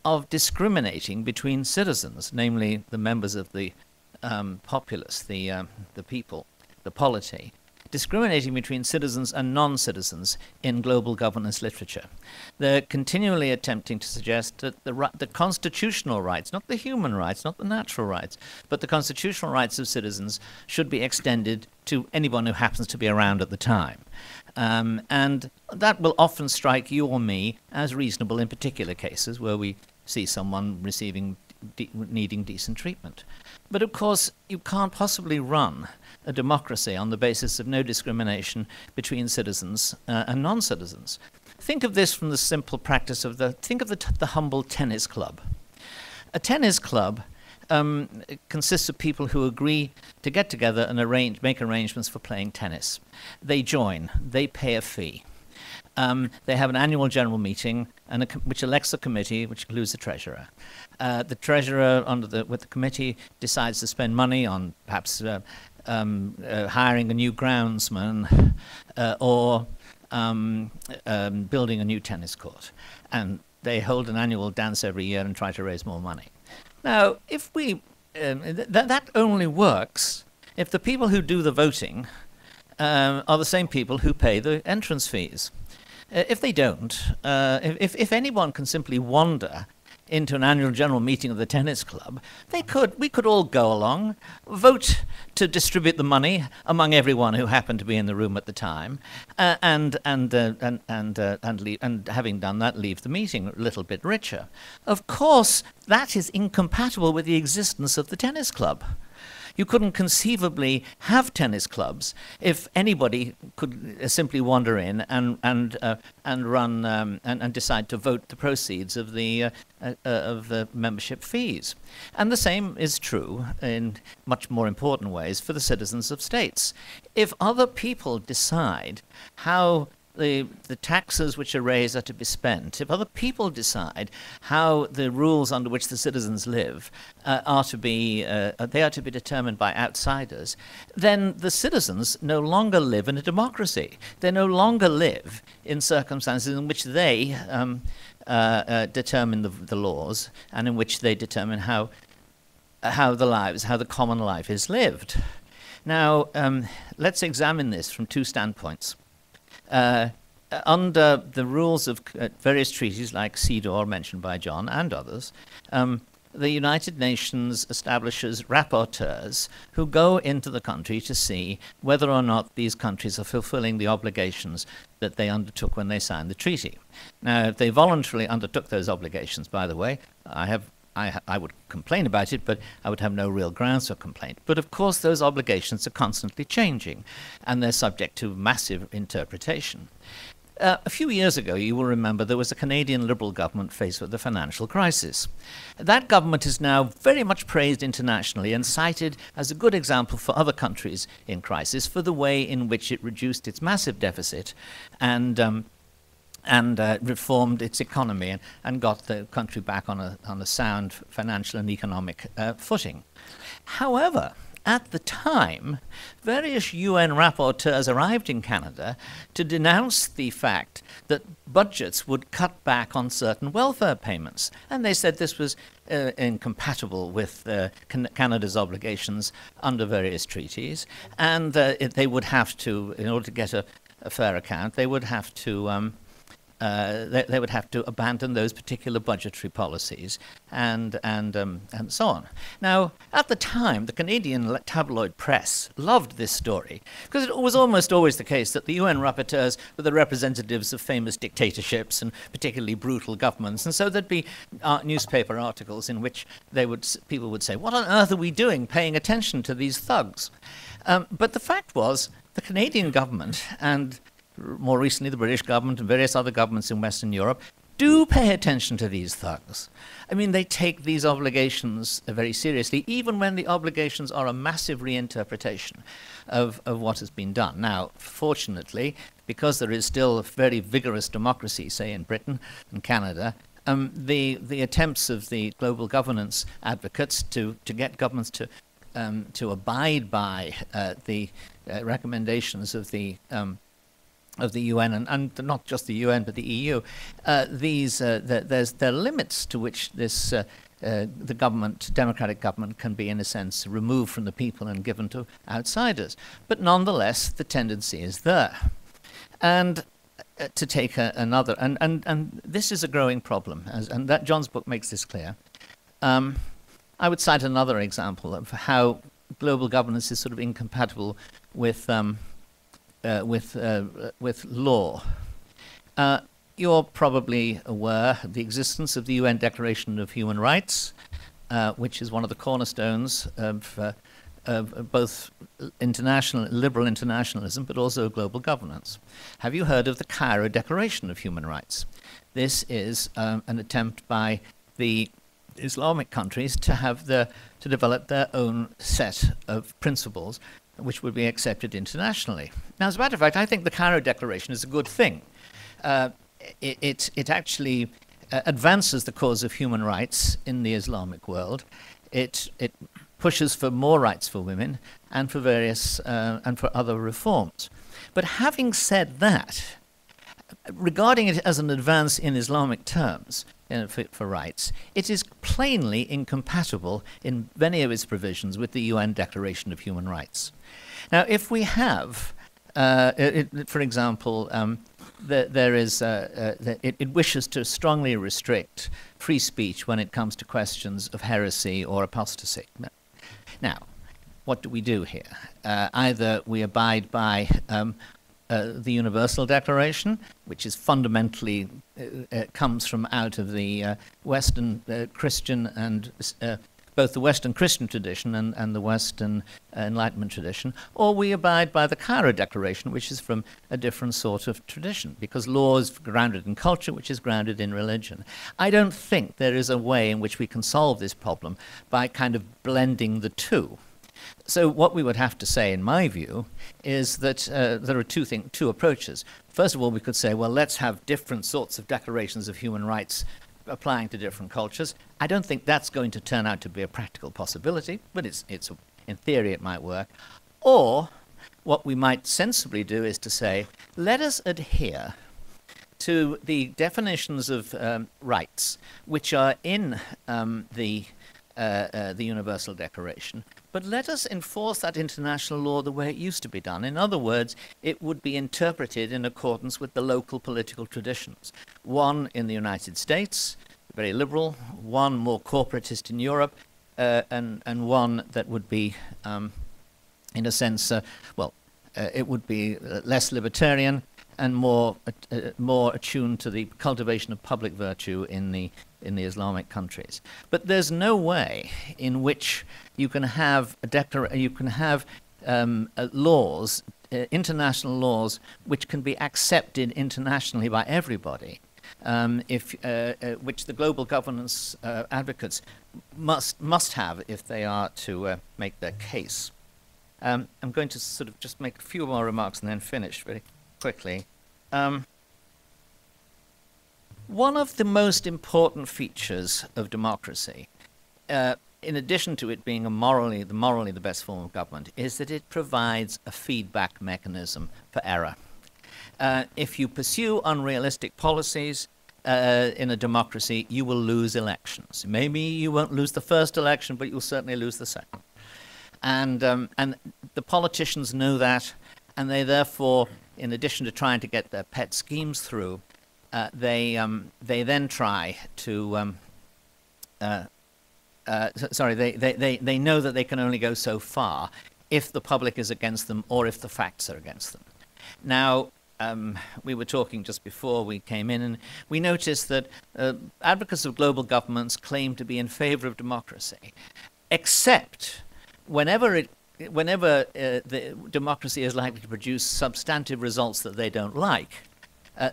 of discriminating between citizens, namely the members of the populace, the people, the polity, discriminating between citizens and non-citizens in global governance literature. They're continually attempting to suggest that the constitutional rights, not the human rights, not the natural rights, but the constitutional rights of citizens should be extended to anyone who happens to be around at the time. And that will often strike you or me as reasonable in particular cases where we see someone needing decent treatment. But of course, you can't possibly run a democracy on the basis of no discrimination between citizens and non-citizens. Think of this from the simple practice of the humble tennis club. A tennis club consists of people who agree to get together and make arrangements for playing tennis. They join, they pay a fee. They have an annual general meeting which elects a committee, which includes the treasurer. The treasurer, with the committee, decides to spend money on perhaps hiring a new groundsman or building a new tennis court. And they hold an annual dance every year and try to raise more money. Now, if that only works if the people who do the voting are the same people who pay the entrance fees. If they don't, if anyone can simply wander into an annual general meeting of the tennis club, we could all go along, vote to distribute the money among everyone who happened to be in the room at the time, and having done that, leave the meeting a little bit richer. Of course, that is incompatible with the existence of the tennis club. You couldn't conceivably have tennis clubs if anybody could simply wander in and run and decide to vote the proceeds of the membership fees. And the same is true in much more important ways for the citizens of states. If other people decide how the taxes which are raised are to be spent, if other people decide how the rules under which the citizens live are to be determined by outsiders, then the citizens no longer live in a democracy. They no longer live in circumstances in which they determine the laws and in which they determine how the common life is lived. Now, let's examine this from two standpoints. Under the rules of various treaties like CEDAW, mentioned by John, and others, the United Nations establishes rapporteurs who go into the country to see whether or not these countries are fulfilling the obligations that they undertook when they signed the treaty. Now, if they voluntarily undertook those obligations, by the way, I would complain about it, but I would have no real grounds for complaint. But of course, those obligations are constantly changing, and they're subject to massive interpretation. A few years ago, you will remember, there was a Canadian Liberal government faced with a financial crisis. That government is now very much praised internationally and cited as a good example for other countries in crisis for the way in which it reduced its massive deficit and reformed its economy and got the country back on a sound financial and economic footing. However, at the time, various UN rapporteurs arrived in Canada to denounce the fact that budgets would cut back on certain welfare payments. And they said this was incompatible with Canada's obligations under various treaties. And they would have to, in order to get a fair account, they would have to they would have to abandon those particular budgetary policies and so on. Now, at the time, the Canadian tabloid press loved this story because it was almost always the case that the UN rapporteurs were the representatives of famous dictatorships and particularly brutal governments, and so there'd be newspaper articles in which people would say, "What on earth are we doing paying attention to these thugs?" But the fact was, the Canadian government and more recently the British government and various other governments in Western Europe do pay attention to these thugs. I mean, they take these obligations very seriously, even when the obligations are a massive reinterpretation of what has been done. Now, fortunately, because there is still a very vigorous democracy, say in Britain and Canada, the attempts of the global governance advocates to get governments to abide by the recommendations of the UN and not just the UN but the EU, there are limits to which this the democratic government can be in a sense removed from the people and given to outsiders. But nonetheless, the tendency is there. And to take another, and this is a growing problem, and that John's book makes this clear. I would cite another example of how global governance is sort of incompatible with law. You're probably aware of the existence of the UN Declaration of Human Rights, which is one of the cornerstones of both liberal internationalism, but also global governance. Have you heard of the Cairo Declaration of Human Rights? This is an attempt by the Islamic countries to develop their own set of principles which would be accepted internationally. Now, as a matter of fact, I think the Cairo Declaration is a good thing. It actually advances the cause of human rights in the Islamic world. It pushes for more rights for women and for various and for other reforms. But having said that, regarding it as an advance in Islamic terms for rights, it is plainly incompatible in many of its provisions with the UN Declaration of Human Rights. Now, if we have, for example, it wishes to strongly restrict free speech when it comes to questions of heresy or apostasy. Now, what do we do here? Either we abide by the Universal Declaration, which is fundamentally comes from out of the Western Christian and both the Western Christian tradition and the Western Enlightenment tradition, or we abide by the Cairo Declaration, which is from a different sort of tradition, because law is grounded in culture, which is grounded in religion. I don't think there is a way in which we can solve this problem by kind of blending the two. So what we would have to say, in my view, is that there are two approaches. First of all, we could say, well, let's have different sorts of declarations of human rights applying to different cultures. I don't think that's going to turn out to be a practical possibility, but in theory it might work. Or what we might sensibly do is to say, let us adhere to the definitions of rights which are in the Universal Declaration, but let us enforce that international law the way it used to be done. In other words, it would be interpreted in accordance with the local political traditions. One in the United States, very liberal, one more corporatist in Europe, and one that would be, in a sense, it would be less libertarian and more attuned to the cultivation of public virtue in the Islamic countries. But there's no way in which you can have laws, international laws, which can be accepted internationally by everybody, which the global governance advocates must have if they are to make their case. I'm going to sort of just make a few more remarks and then finish very quickly. One of the most important features of democracy, in addition to it being morally the best form of government, is that it provides a feedback mechanism for error. If you pursue unrealistic policies in a democracy, you will lose elections. Maybe you won't lose the first election, but you'll certainly lose the second. And the politicians know that, and they therefore, in addition to trying to get their pet schemes through, they then try to they know that they can only go so far if the public is against them or if the facts are against them. Now, we were talking just before we came in, and we noticed that advocates of global governments claim to be in favor of democracy, except whenever the democracy is likely to produce substantive results that they don't like,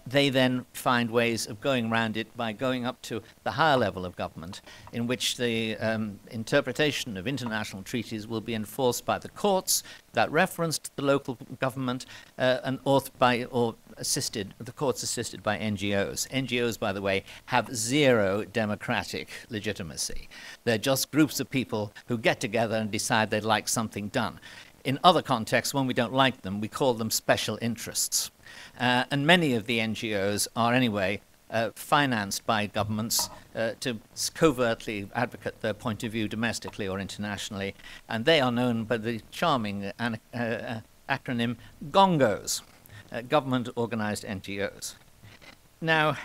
they then find ways of going around it by going up to the higher level of government, in which the interpretation of international treaties will be enforced by the courts, that reference to the local government, or assisted, the courts assisted by NGOs. NGOs, by the way, have zero democratic legitimacy. They're just groups of people who get together and decide they'd like something done. In other contexts, when we don't like them, we call them special interests. And many of the NGOs are anyway financed by governments to covertly advocate their point of view domestically or internationally, and they are known by the charming acronym GONGOs, Government Organized NGOs. Now,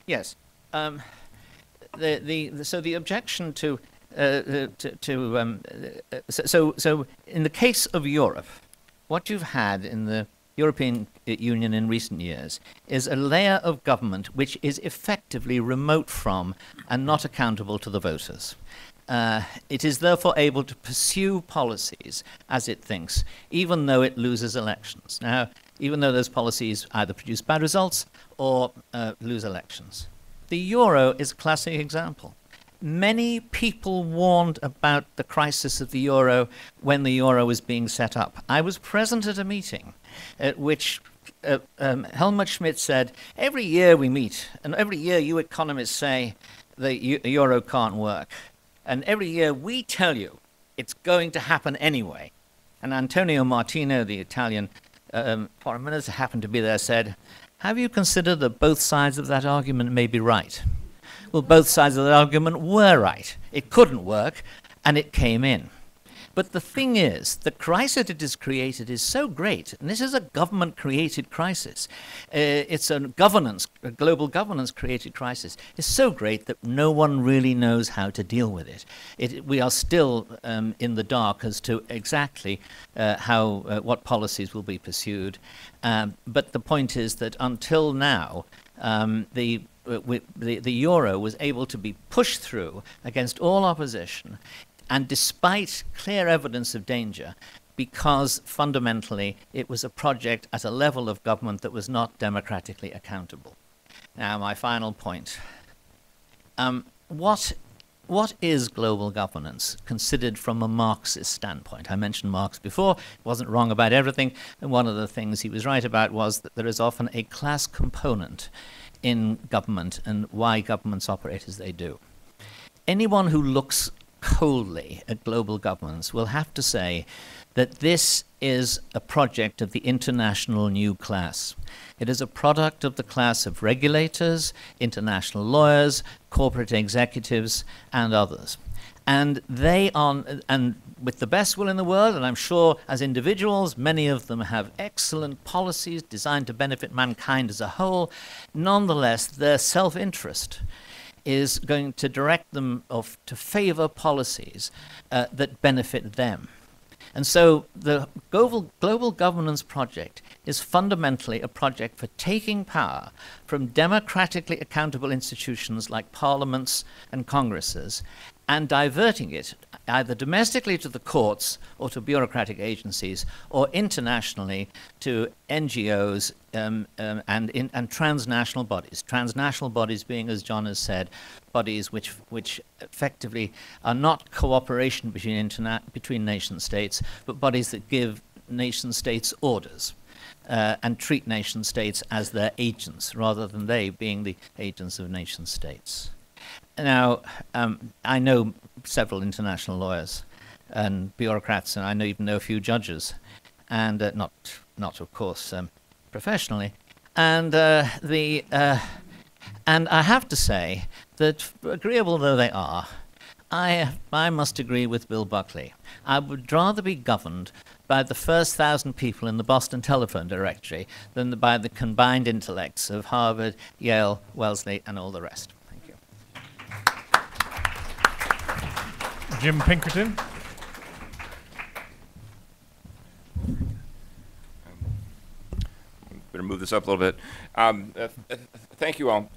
yes, so the objection to so in the case of Europe, what you've had in the European Union in recent years is a layer of government which is effectively remote from and not accountable to the voters. It is therefore able to pursue policies as it thinks, even though it loses elections. Now, even though those policies either produce bad results or lose elections. The euro is a classic example. Many people warned about the crisis of the euro when the euro was being set up. I was present at a meeting at which Helmut Schmidt said, every year we meet, and every year you economists say the euro can't work. And every year we tell you it's going to happen anyway. And Antonio Martino, the Italian foreign minister, happened to be there, said, have you considered that both sides of that argument may be right? Well, both sides of the argument were right. It couldn't work, and it came in. But the thing is, the crisis it has created is so great, and this is a government-created crisis. It's a global governance-created crisis. It's so great that no one really knows how to deal with it. We are still in the dark as to exactly what policies will be pursued. But the point is that until now, the euro was able to be pushed through against all opposition, and despite clear evidence of danger, because fundamentally it was a project at a level of government that was not democratically accountable. Now, my final point. What is global governance considered from a Marxist standpoint? I mentioned Marx before. He wasn't wrong about everything, and one of the things he was right about was that there is often a class component in government and why governments operate as they do. Anyone who looks coldly at global governance will have to say that this is a project of the international new class. It is a product of the class of regulators, international lawyers, corporate executives, and others. And they are, and with the best will in the world, and I'm sure as individuals, many of them have excellent policies designed to benefit mankind as a whole, nonetheless, their self-interest is going to direct them to favor policies that benefit them. And so the global governance project is fundamentally a project for taking power from democratically accountable institutions like parliaments and congresses and diverting it either domestically to the courts or to bureaucratic agencies, or internationally to NGOs and transnational bodies. Transnational bodies being, as John has said, bodies which effectively are not cooperation between nation states, but bodies that give nation states orders and treat nation states as their agents rather than they being the agents of nation states. Now, I know several international lawyers and bureaucrats, and I even know a few judges, and not of course professionally. And and I have to say that, agreeable though they are, I must agree with Bill Buckley. I would rather be governed by the first 1,000 people in the Boston Telephone Directory than by the combined intellects of Harvard, Yale, Wellesley, and all the rest. Jim Pinkerton. Better move this up a little bit. Thank you all.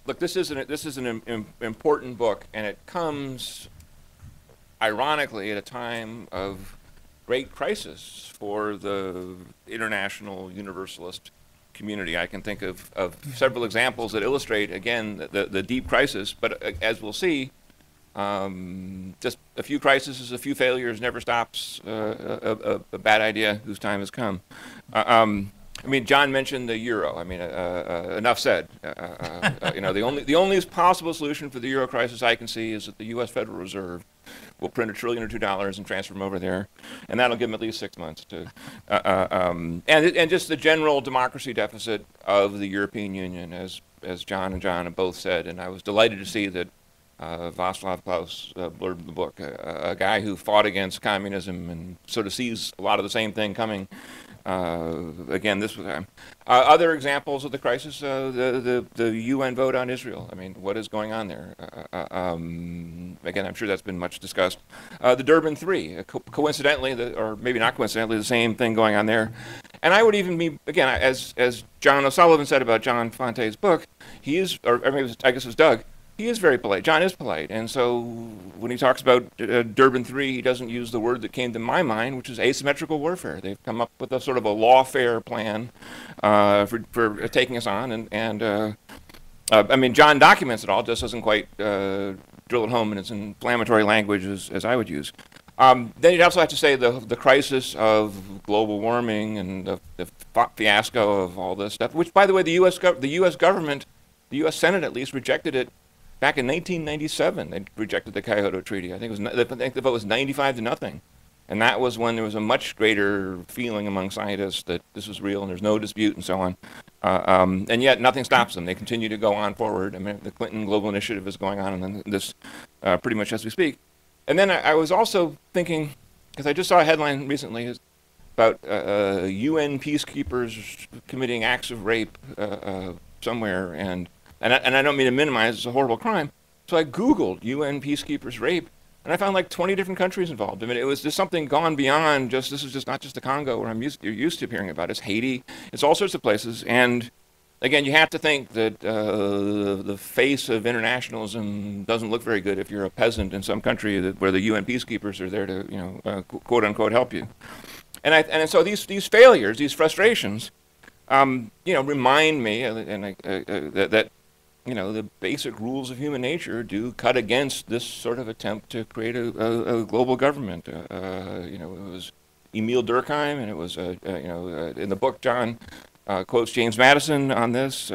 Look, this is an important book, and it comes, ironically, at a time of great crisis for the international universalist community. I can think of several examples that illustrate, again, the deep crisis. But as we'll see, just a few crises, a few failures never stops a bad idea whose time has come. I mean, John mentioned the euro. I mean, enough said. You know, the only possible solution for the euro crisis I can see is that the U.S. Federal Reserve will print $1 trillion or $2 and transfer them over there, and that'll give them at least 6 months to. And just the general democracy deficit of the European Union, as John and John have both said, and I was delighted to see that Václav Klaus blurred the book, a guy who fought against communism and sort of sees a lot of the same thing coming. Again, this was other examples of the crisis. The UN vote on Israel. I mean, what is going on there? Again, I'm sure that's been much discussed. The Durban III, coincidentally, or maybe not coincidentally, the same thing going on there. And I would even be, again, as John O'Sullivan said about John Fonte's book, he is, or maybe I guess it was Doug. He is very polite. John is polite. And so when he talks about Durban III, he doesn't use the word that came to my mind, which is asymmetrical warfare. They've come up with a sort of a lawfare plan for taking us on. I mean, John documents it all, just doesn't quite drill it home in its inflammatory language as I would use. Then you'd also have to say the crisis of global warming and the fiasco of all this stuff, which, by the way, the U.S. government, the U.S. Senate at least, rejected it. Back in 1997, they rejected the Kyoto Treaty. I think the vote was 95-0, and that was when there was a much greater feeling among scientists that this was real and there's no dispute and so on. And yet nothing stops them. They continue to go on forward. I mean, the Clinton Global Initiative is going on, and then this pretty much as we speak. And then I was also thinking, because I just saw a headline recently about UN peacekeepers committing acts of rape somewhere, and I don't mean to minimize, it's a horrible crime. So I Googled UN peacekeepers rape, and I found like 20 different countries involved. I mean, it was just something gone beyond just, this is just not just the Congo where you're used to hearing about. It's Haiti, it's all sorts of places. And again, you have to think that the face of internationalism doesn't look very good if you're a peasant in some country where the UN peacekeepers are there to, quote unquote, help you. And so these failures, these frustrations, remind me that the basic rules of human nature do cut against this sort of attempt to create a global government. It was Emile Durkheim, and it was in the book John quotes James Madison on this.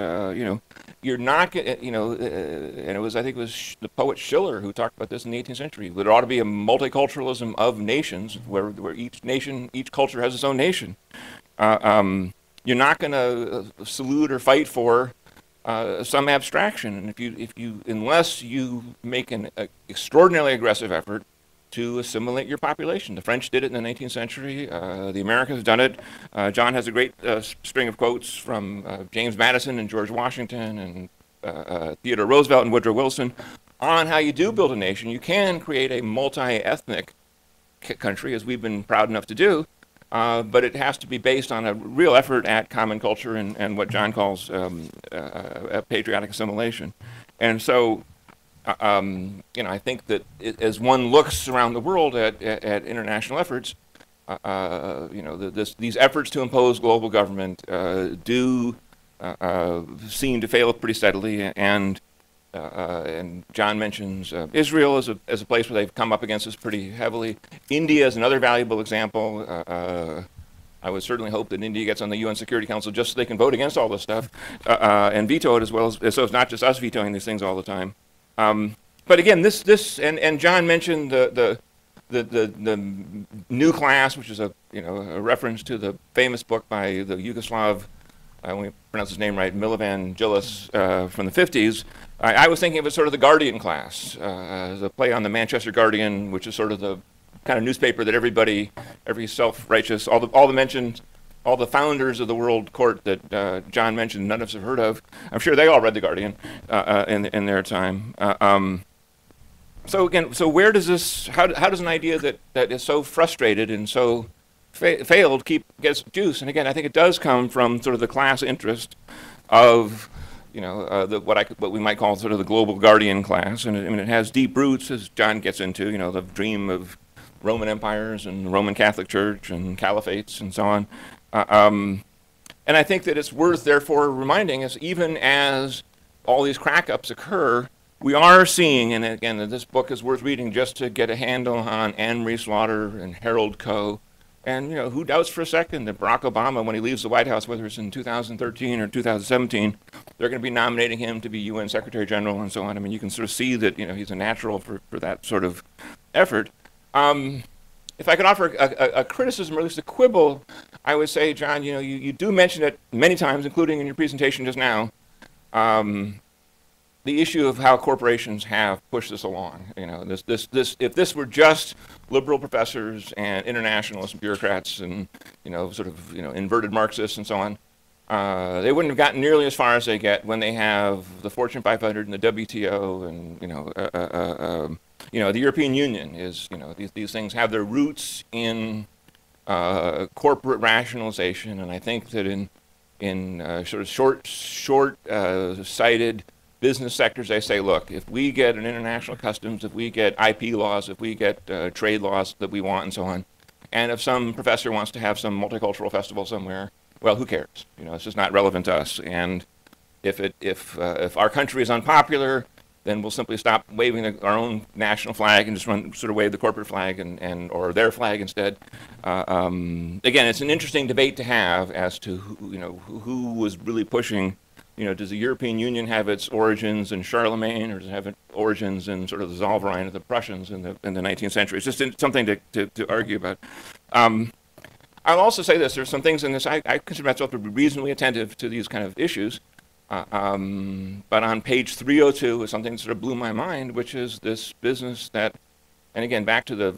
You're not, and it was, I think it was the poet Schiller who talked about this in the 18th century. There ought to be a multiculturalism of nations where each culture has its own nation. You're not going to salute or fight for some abstraction, and unless you make an extraordinarily aggressive effort to assimilate your population. The French did it in the 19th century. The Americans have done it. John has a great string of quotes from James Madison and George Washington and Theodore Roosevelt and Woodrow Wilson on how you do build a nation. You can create a multi-ethnic country, as we've been proud enough to do, but it has to be based on a real effort at common culture and what John calls patriotic assimilation. And so I think that as one looks around the world at international efforts, these efforts to impose global government do seem to fail pretty steadily. And John mentions Israel as a place where they've come up against this pretty heavily. India is another valuable example. I would certainly hope that India gets on the UN Security Council just so they can vote against all this stuff and veto it as well, so it's not just us vetoing these things all the time. But again, and John mentioned the new class, which is a reference to the famous book by the Yugoslav, I only pronounce his name right, Milovan Djilas from the 50s. I was thinking of it sort of the Guardian class, as a play on the Manchester Guardian, which is sort of the kind of newspaper that every self-righteous, all the founders of the World Court that John mentioned, none of us have heard of. I'm sure they all read the Guardian in their time. So again, where does this? How does an idea that is so frustrated and so failed gets juice? And again, I think it does come from sort of the class interest of what we might call sort of the global guardian class, and it has deep roots, as John gets into, the dream of Roman empires and the Roman Catholic Church and caliphates and so on. And I think that it's worth, therefore, reminding us, even as all these crack-ups occur, we are seeing, and again, this book is worth reading just to get a handle on Anne Marie Slaughter and Harold Coe. And who doubts for a second that Barack Obama, when he leaves the White House, whether it's in 2013 or 2017, they're going to be nominating him to be UN Secretary General and so on. I mean, you can sort of see that he's a natural for that sort of effort. If I could offer a criticism, or at least a quibble, I would say, John, you do mention it many times, including in your presentation just now, the issue of how corporations have pushed this along. If this were just liberal professors and internationalists and bureaucrats and inverted Marxists and so on, they wouldn't have gotten nearly as far as they get when they have the Fortune 500 and the WTO and the European Union is these things have their roots in corporate rationalization, and I think that in sort of short-sighted business sectors, they say, look, if we get an international customs, if we get IP laws, if we get trade laws that we want and so on, and if some professor wants to have some multicultural festival somewhere, well, who cares? It's just not relevant to us. And if our country is unpopular, then we'll simply stop waving our own national flag and just sort of wave the corporate flag or their flag instead. Again, it's an interesting debate to have as to who was really pushing. Does the European Union have its origins in Charlemagne, or does it have its origins in sort of the Zollverein of the Prussians in the 19th century? It's just something to argue about. I'll also say this: there's some things in this. I consider myself to be reasonably attentive to these kind of issues. But on page 302 is something that sort of blew my mind, which is this business that and again, back to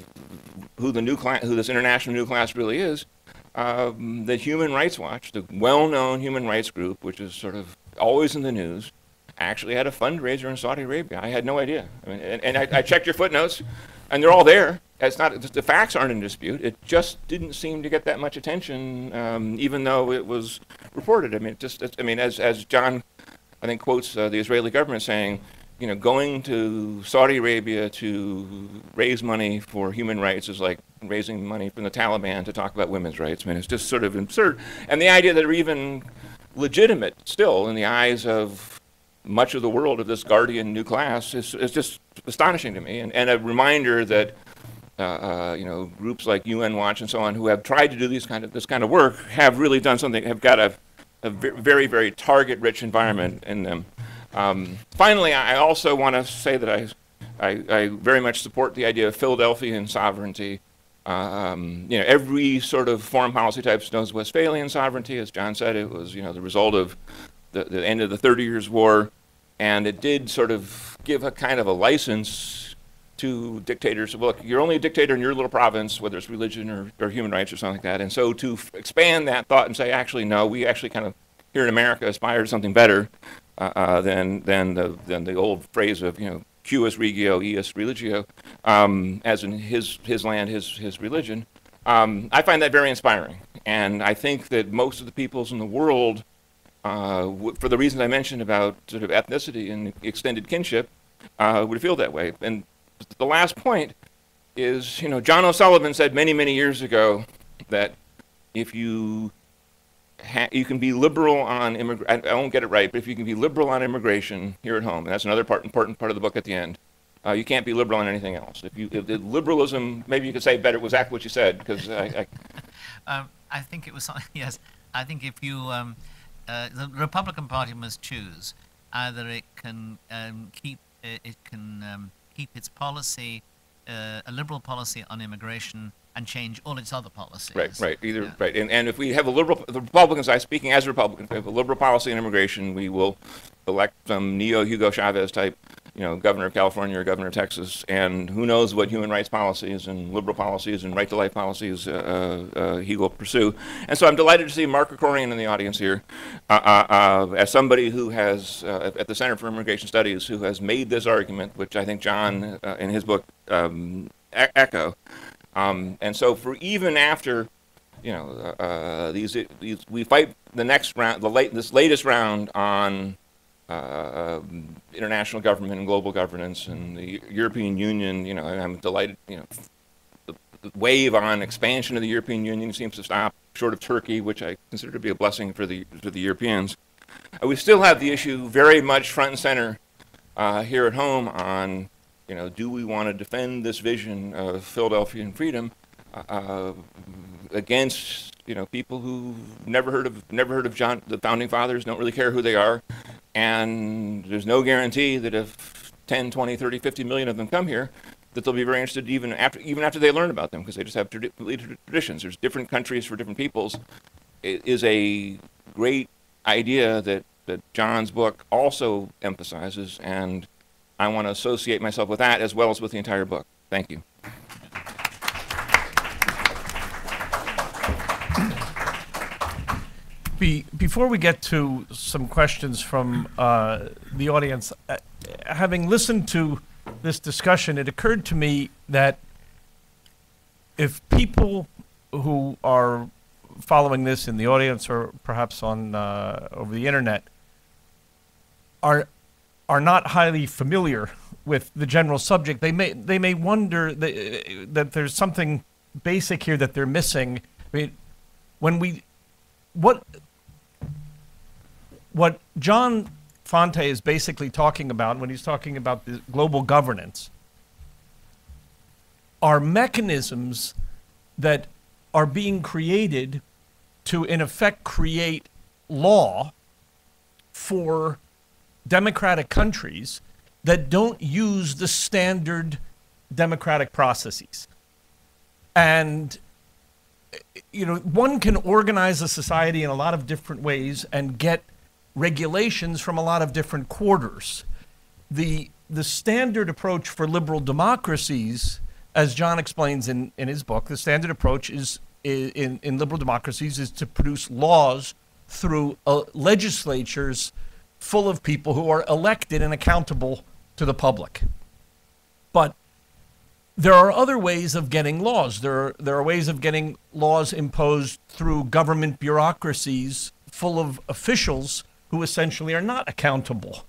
who this international new class really is, the Human Rights Watch, the well-known human rights group, which is sort of always in the news, actually had a fundraiser in Saudi Arabia. I had no idea. I mean, and I checked your footnotes, and they're all there. It's not, the facts aren't in dispute. It just didn't seem to get that much attention, even though it was reported. I mean, as John, I think, quotes the Israeli government saying, you know, going to Saudi Arabia to raise money for human rights is like raising money from the Taliban to talk about women's rights. I mean, it's just sort of absurd. And the idea that they're even legitimate still in the eyes of much of the world of this guardian new class is just astonishing to me, and a reminder that you know, groups like UN Watch and so on, who have tried to do this kind of work, have really done something, have got a very, very target-rich environment in them. Finally, I also want to say that I very much support the idea of Philadelphian sovereignty. You know, every sort of foreign policy type knows Westphalian sovereignty. As John said, it was, you know, the result of the end of the 30 Years' War, and it did sort of give a kind of a license to dictators. Well, look, you're only a dictator in your little province, whether it's religion or human rights or something like that. And so to expand that thought and say, actually, no, we actually kind of here in America aspire to something better than the old phrase of, you know, cuius regio, eius religio, as in his land, his religion. I find that very inspiring, and I think that most of the peoples in the world, for the reasons I mentioned about sort of ethnicity and extended kinship, would feel that way. And the last point is, you know, John O'Sullivan said many, many years ago that if you can be liberal on immigration, I won't get it right, but if you can be liberal on immigration here at home, and that's another important part of the book at the end, you can't be liberal on anything else. If liberalism, maybe you could say better exactly what you said, because I think it was something, yes. I think if you, the Republican Party must choose. Either it can keep its policy, a liberal policy on immigration, and change all its other policies. Right. Either right. And if we have the Republicans, speaking as a Republican, if we have a liberal policy on immigration, we will elect some neo-Hugo Chavez type, you know, governor of California or governor of Texas, and who knows what human rights policies and liberal policies and right-to-life policies he will pursue. And so I'm delighted to see Mark Krikorian in the audience here, as somebody who has, at the Center for Immigration Studies, who has made this argument, which I think John, in his book, echo. And so for even after, you know, we fight the next round, this latest round on international government and global governance and the European Union, you know, and I'm delighted, you know, the wave on expansion of the European Union seems to stop, short of Turkey, which I consider to be a blessing for the Europeans. We still have the issue very much front and center here at home on, you know, do we want to defend this vision of Philadelphian freedom against, you know, people who never heard of John, the founding fathers, don't really care who they are, and there's no guarantee that if 10, 20, 30, 50 million of them come here, that they'll be very interested even after they learn about them, because they just have traditions. There's different countries for different peoples. It is a great idea that John's book also emphasizes, and I want to associate myself with that as well as with the entire book. Thank you. Before we get to some questions from the audience, having listened to this discussion, it occurred to me that if people who are following this in the audience or perhaps on over the internet are not highly familiar with the general subject, they may wonder that there's something basic here that they're missing. I mean, what John Fonte is basically talking about when he's talking about the global governance are mechanisms that are being created to, in effect, create law for democratic countries that don't use the standard democratic processes. And, you know, one can organize a society in a lot of different ways and get regulations from a lot of different quarters. The standard approach for liberal democracies as John explains in his book, the standard approach is in liberal democracies is to produce laws through legislatures full of people who are elected and accountable to the public. But there are other ways of getting laws. There are ways of getting laws imposed through government bureaucracies full of officials who essentially are not accountable,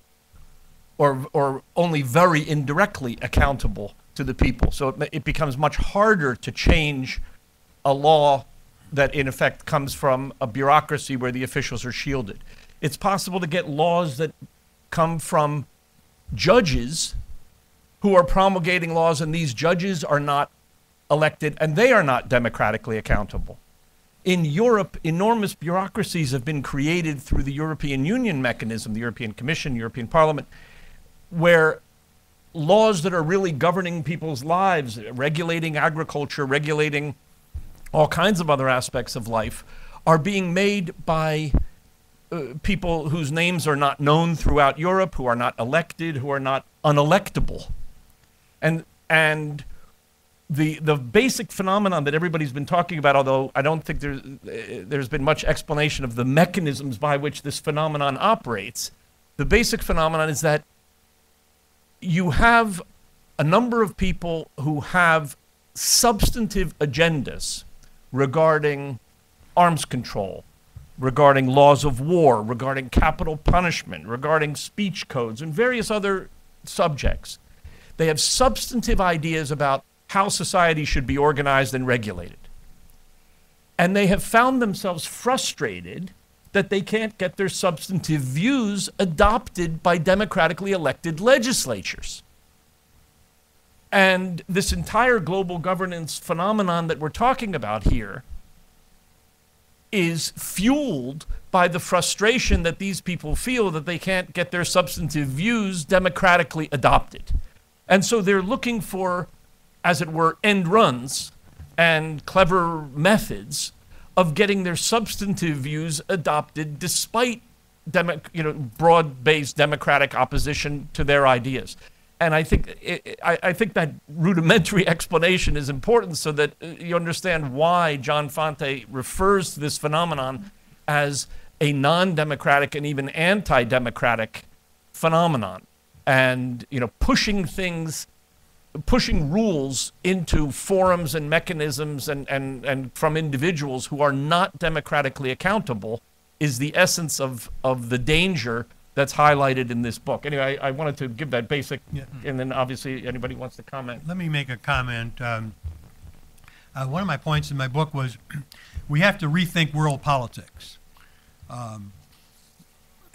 or only very indirectly accountable to the people. So it becomes much harder to change a law that in effect comes from a bureaucracy where the officials are shielded. It's possible to get laws that come from judges who are promulgating laws, and these judges are not elected and they are not democratically accountable. In Europe, enormous bureaucracies have been created through the European Union mechanism, the European Commission, European Parliament, where laws that are really governing people's lives, regulating agriculture, regulating all kinds of other aspects of life, are being made by people whose names are not known throughout Europe, who are not elected, who are not unelectable. And the basic phenomenon that everybody's been talking about, although I don't think there's been much explanation of the mechanisms by which this phenomenon operates, the basic phenomenon is that you have a number of people who have substantive agendas regarding arms control, regarding laws of war, regarding capital punishment, regarding speech codes, and various other subjects. They have substantive ideas about how society should be organized and regulated. And they have found themselves frustrated that they can't get their substantive views adopted by democratically elected legislatures. And this entire global governance phenomenon that we're talking about here is fueled by the frustration that these people feel that they can't get their substantive views democratically adopted. And so they're looking for, as it were, end runs and clever methods of getting their substantive views adopted despite broad-based democratic opposition to their ideas. And I think that rudimentary explanation is important so that you understand why John Fonte refers to this phenomenon as a non-democratic and even anti-democratic phenomenon. And pushing rules into forums and mechanisms and from individuals who are not democratically accountable is the essence of the danger that's highlighted in this book. Anyway, I wanted to give that basic, and then obviously anybody wants to comment. Let me make a comment. One of my points in my book was we have to rethink world politics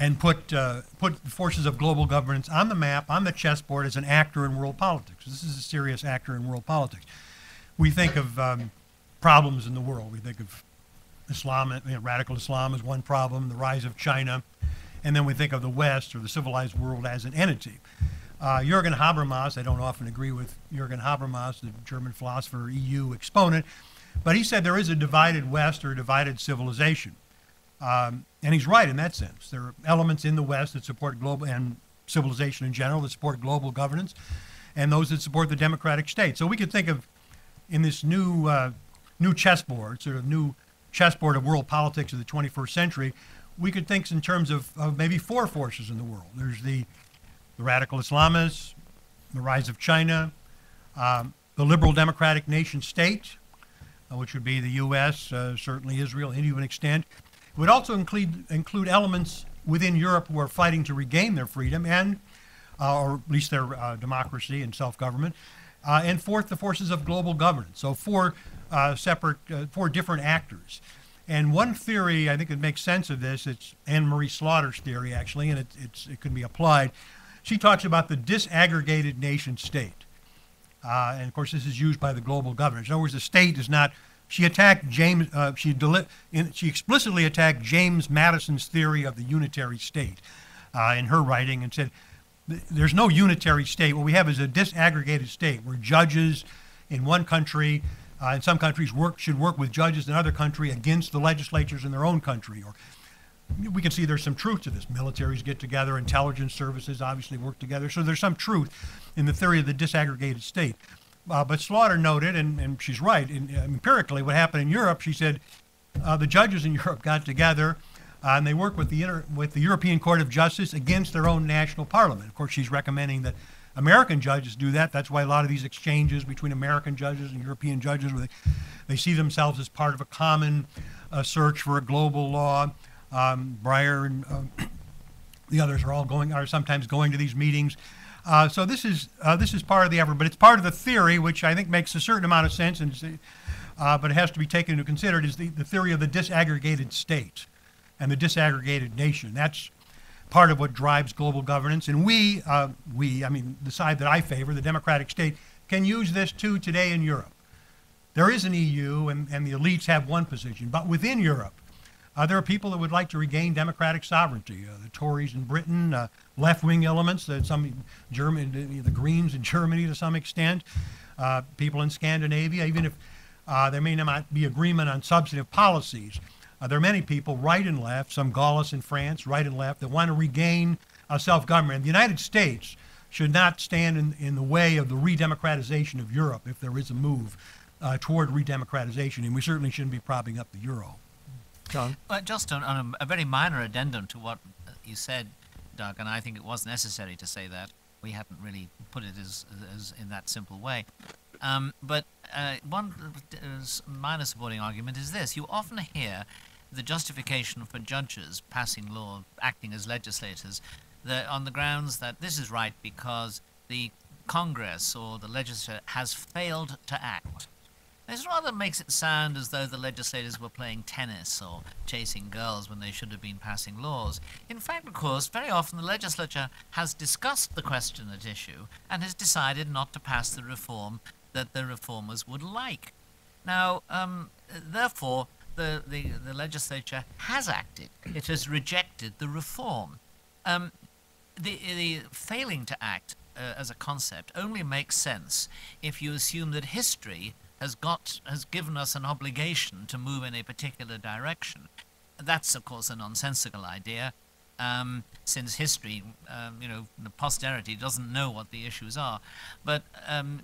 and put the forces of global governance on the map, on the chessboard as an actor in world politics. This is a serious actor in world politics. We think of problems in the world. We think of Islam, radical Islam as one problem, the rise of China, and then we think of the West or the civilized world as an entity. Jürgen Habermas, I don't often agree with Jürgen Habermas, the German philosopher, EU exponent, but he said there is a divided West or divided civilization. And he's right in that sense. There are elements in the West that support global and civilization in general that support global governance, and those that support the democratic state. So we could think of, in this new chessboard, sort of new chessboard of world politics of the 21st century, we could think in terms of maybe four forces in the world. There's the radical Islamists, the rise of China, the liberal democratic nation state, which would be the U.S., certainly Israel, and to an extent. It would also include elements within Europe who are fighting to regain their freedom and, or at least their democracy and self-government. And fourth, the forces of global governance. So four different actors. And one theory, I think that makes sense of this, it's Anne-Marie Slaughter's theory, actually, and it can be applied. She talks about the disaggregated nation state. And of course, this is used by the global governance. In other words, the state is not, she attacked she explicitly attacked James Madison's theory of the unitary state in her writing and said, there's no unitary state. What we have is a disaggregated state where judges in one country, in some countries, should work with judges in another country against the legislatures in their own country. Or we can see there's some truth to this. Militaries get together, intelligence services obviously work together. So there's some truth in the theory of the disaggregated state. But Slaughter noted, and she's right, empirically what happened in Europe, she said the judges in Europe got together and they worked with the European Court of Justice against their own national parliament. Of course, she's recommending that American judges do that. That's why a lot of these exchanges between American judges and European judges, where they see themselves as part of a common search for a global law. Breyer and the others are sometimes going to these meetings. So this is part of the effort, but it's part of the theory, which I think makes a certain amount of sense, but it has to be taken into consideration, is the theory of the disaggregated state and the disaggregated nation. That's part of what drives global governance. And I mean, the side that I favor, the democratic state, can use this too today in Europe. There is an EU, and the elites have one position, but within Europe, there are people that would like to regain democratic sovereignty. The Tories in Britain, left-wing elements, the Greens in Germany to some extent, people in Scandinavia, even if there may not be agreement on substantive policies. There are many people, right and left, some Gaulists in France, right and left, that want to regain self-government. The United States should not stand in the way of the re-democratization of Europe if there is a move toward re-democratization, and we certainly shouldn't be propping up the euro. John? Well, just on a very minor addendum to what you said, Doug, and I think it was necessary to say that. We hadn't really put it as in that simple way. But one minor supporting argument is this. You often hear the justification for judges passing law, acting as legislators, on the grounds that this is right because the Congress or the legislature has failed to act. This rather makes it sound as though the legislators were playing tennis or chasing girls when they should have been passing laws. In fact, of course, very often the legislature has discussed the question at issue and has decided not to pass the reform that the reformers would like. Now, therefore, the legislature has acted. It has rejected the reform. The failing to act as a concept only makes sense if you assume that history has given us an obligation to move in a particular direction. That's, of course, a nonsensical idea, since history, the posterity doesn't know what the issues are. But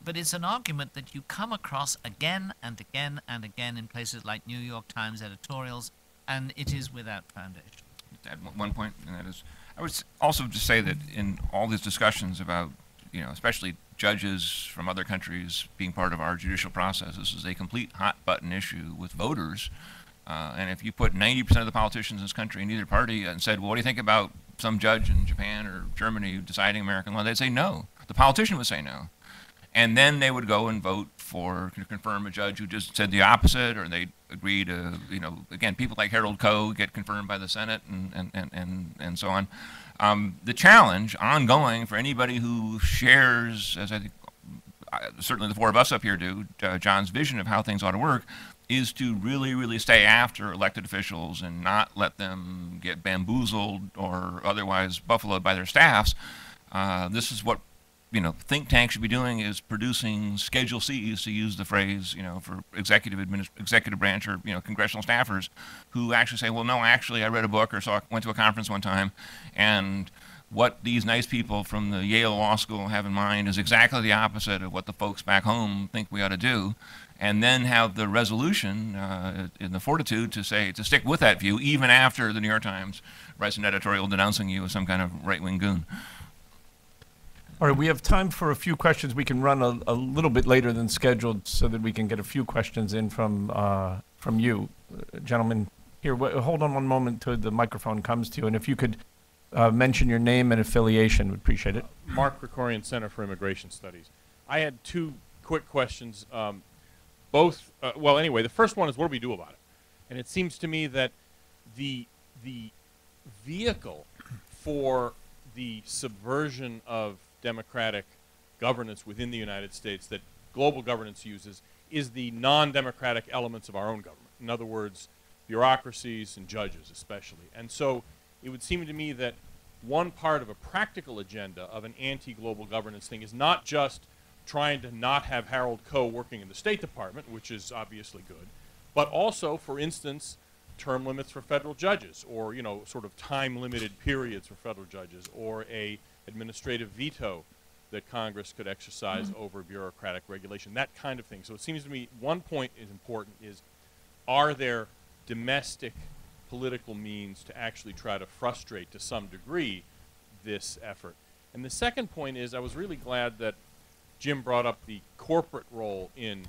it's an argument that you come across again and again and again in places like New York Times editorials, and it is without foundation. Add one point, and that is, I would also just say that in all these discussions about, especially judges from other countries being part of our judicial process, this is a complete hot-button issue with voters. And if you put 90% of the politicians in this country in either party and said, well, what do you think about some judge in Japan or Germany deciding American law, they'd say no. The politician would say no. And then they would go and vote to confirm a judge who just said the opposite, or they'd agree to, again, people like Harold Koh get confirmed by the Senate and so on. The challenge ongoing for anybody who shares, as I think certainly the four of us up here do, John's vision of how things ought to work, is to really, really stay after elected officials and not let them get bamboozled or otherwise buffaloed by their staffs. This is what think tanks should be doing, is producing Schedule Cs, to use the phrase, for executive branch or congressional staffers, who actually say, well, no, actually, I read a book or went to a conference one time, and what these nice people from the Yale Law School have in mind is exactly the opposite of what the folks back home think we ought to do, and then have the resolution and the fortitude to stick with that view even after the New York Times writes an editorial denouncing you as some kind of right-wing goon. All right, we have time for a few questions. We can run a little bit later than scheduled so that we can get a few questions in from you. Gentlemen, here, hold on one moment till the microphone comes to you, and if you could mention your name and affiliation, we'd appreciate it. Mark Krikorian, Center for Immigration Studies. I had two quick questions. The first one is, what do we do about it? And it seems to me that the vehicle for the subversion of democratic governance within the United States that global governance uses is the non-democratic elements of our own government. In other words, bureaucracies and judges especially. And so it would seem to me that one part of a practical agenda of an anti-global governance thing is not just trying to not have Harold Koh working in the State Department, which is obviously good, but also, for instance, term limits for federal judges, or sort of time-limited periods for federal judges, or a administrative veto that Congress could exercise over bureaucratic regulation, that kind of thing. So it seems to me one point is important is, are there domestic political means to actually try to frustrate to some degree this effort? And the second point is, I was really glad that Jim brought up the corporate role in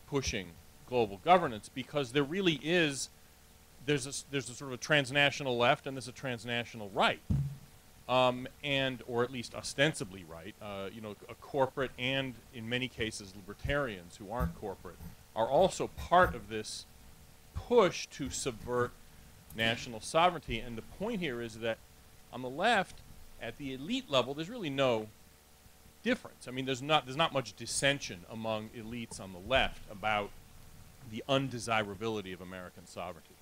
pushing global governance, because there really is, there's a sort of a transnational left and there's a transnational right. Or at least ostensibly right, you know, a corporate and in many cases libertarians who aren't corporate are also part of this push to subvert national sovereignty. And the point here is that on the left, at the elite level, there's really no difference. I mean, there's not much dissension among elites on the left about the undesirability of American sovereignty.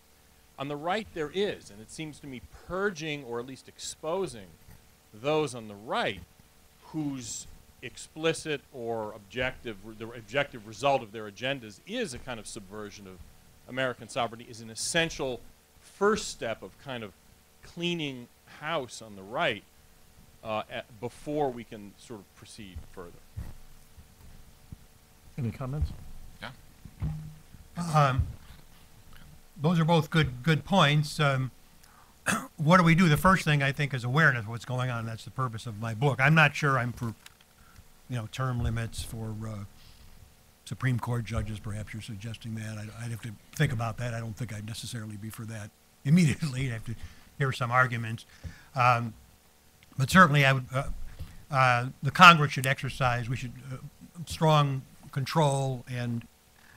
On the right, there is, and it seems to me purging or at least exposing those on the right whose explicit or the objective result of their agendas is a kind of subversion of American sovereignty, is an essential first step of kind of cleaning house on the right before we can sort of proceed further. Any comments? Yeah. Those are both good points. What do we do? The first thing I think is awareness of what's going on. That's the purpose of my book. I'm not sure I'm for, you know, term limits for Supreme Court judges. Perhaps you're suggesting that. I'd have to think about that. I don't think I'd necessarily be for that immediately. I'd have to hear some arguments. But certainly, I would. The Congress should exercise. We should strong control, and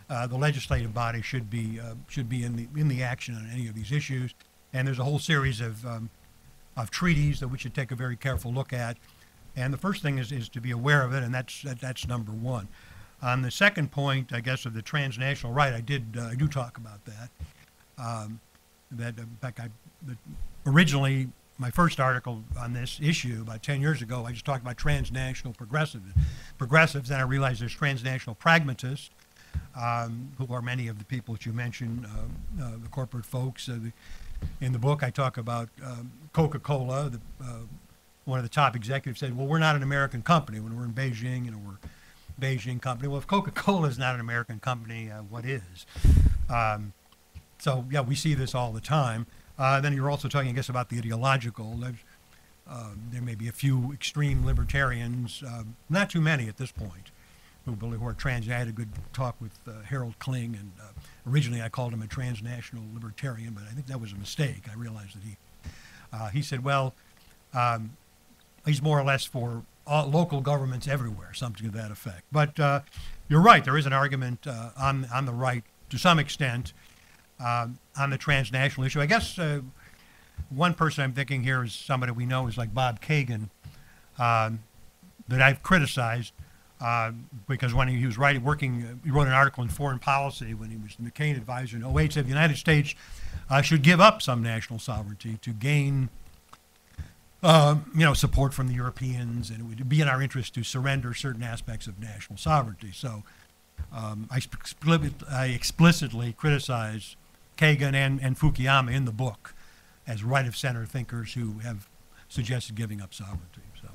the legislative body should be in the action on any of these issues. And there's a whole series of treaties that we should take a very careful look at. And the first thing is to be aware of it, and that's number one. On the second point, I guess, of the transnational right, I do talk about that. In fact, originally, my first article on this issue about 10 years ago, I just talked about transnational progressives, and I realized there's transnational pragmatists, who are many of the people that you mentioned, the corporate folks. In the book, I talk about Coca-Cola. One of the top executives said, well, we're not an American company. When we're in Beijing, you know, we're a Beijing company. Well, if Coca-Cola is not an American company, what is? So, yeah, we see this all the time. Then you're also talking, I guess, about the ideological. There may be a few extreme libertarians, not too many at this point, who are trans. I had a good talk with Harold Kling, and originally I called him a transnational libertarian, but I think that was a mistake. I realized that he said, well, he's more or less for all local governments everywhere, something to that effect. But you're right, there is an argument on the right to some extent on the transnational issue. I guess one person I'm thinking here is somebody we know is like Bob Kagan, that I've criticized because when he was working, he wrote an article in Foreign Policy when he was the McCain advisor in 2008, said the United States should give up some national sovereignty to gain support from the Europeans, and it would be in our interest to surrender certain aspects of national sovereignty. So I explicitly criticize Kagan and Fukuyama in the book as right-of-center thinkers who have suggested giving up sovereignty. So,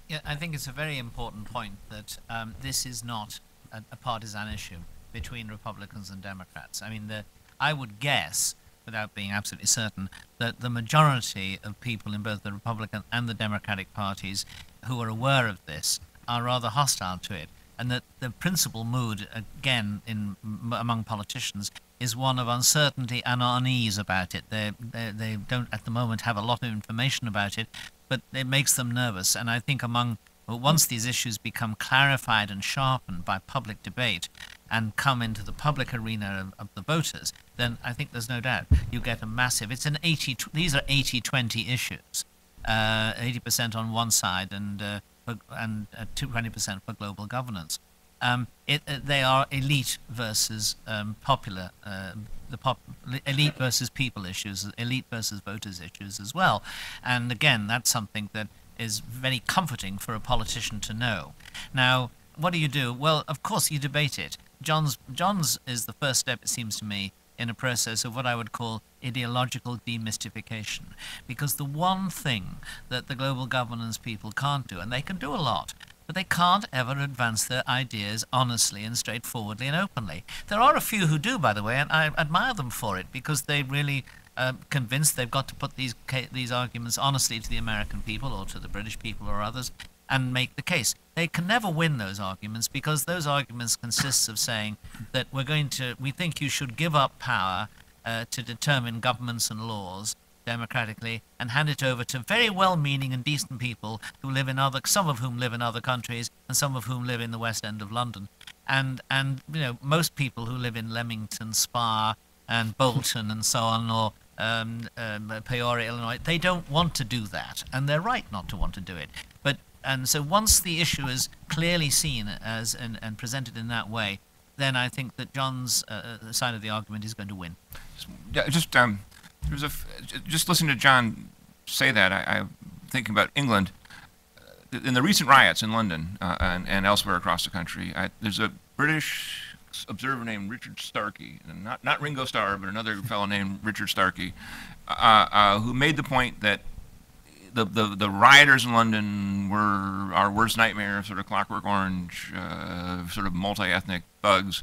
yeah, I think it's a very important point that this is not a partisan issue between Republicans and Democrats. I mean, I would guess, without being absolutely certain, that the majority of people in both the Republican and the Democratic parties who are aware of this are rather hostile to it, and that the principal mood, again, among politicians is one of uncertainty and unease about it. They don't at the moment have a lot of information about it, but it makes them nervous. And I think once these issues become clarified and sharpened by public debate and come into the public arena of the voters, then I think there's no doubt you get a massive, these are 80-20 issues, 80% on one side and 20% for global governance. They are elite versus popular, elite versus people issues, elite versus voters issues as well. And again, that's something that is very comforting for a politician to know. Now, what do you do? Well, of course, you debate it. John's is the first step, it seems to me, in a process of what I would call ideological demystification. Because the one thing that the global governance people can't do, and they can do a lot, but they can't ever advance their ideas honestly and straightforwardly and openly. There are a few who do, by the way, and I admire them for it, because they really convinced they've got to put these arguments honestly to the American people or to the British people or others and make the case. They can never win those arguments, because those arguments consist of saying that we think you should give up power to determine governments and laws democratically and hand it over to very well-meaning and decent people who live in some of whom live in other countries and some of whom live in the West End of London. And most people who live in Leamington Spa and Bolton and so on, or Peoria, Illinois, they don't want to do that, and they're right not to want to do it. And so once the issue is clearly seen as and presented in that way, then I think that John's side of the argument is going to win. Just listening to John say that, I'm thinking about England. In the recent riots in London and elsewhere across the country, there's a British observer named Richard Starkey, not Ringo Starr, but another fellow named Richard Starkey, who made the point that the rioters in London were our worst nightmare, sort of Clockwork Orange, sort of multi-ethnic thugs,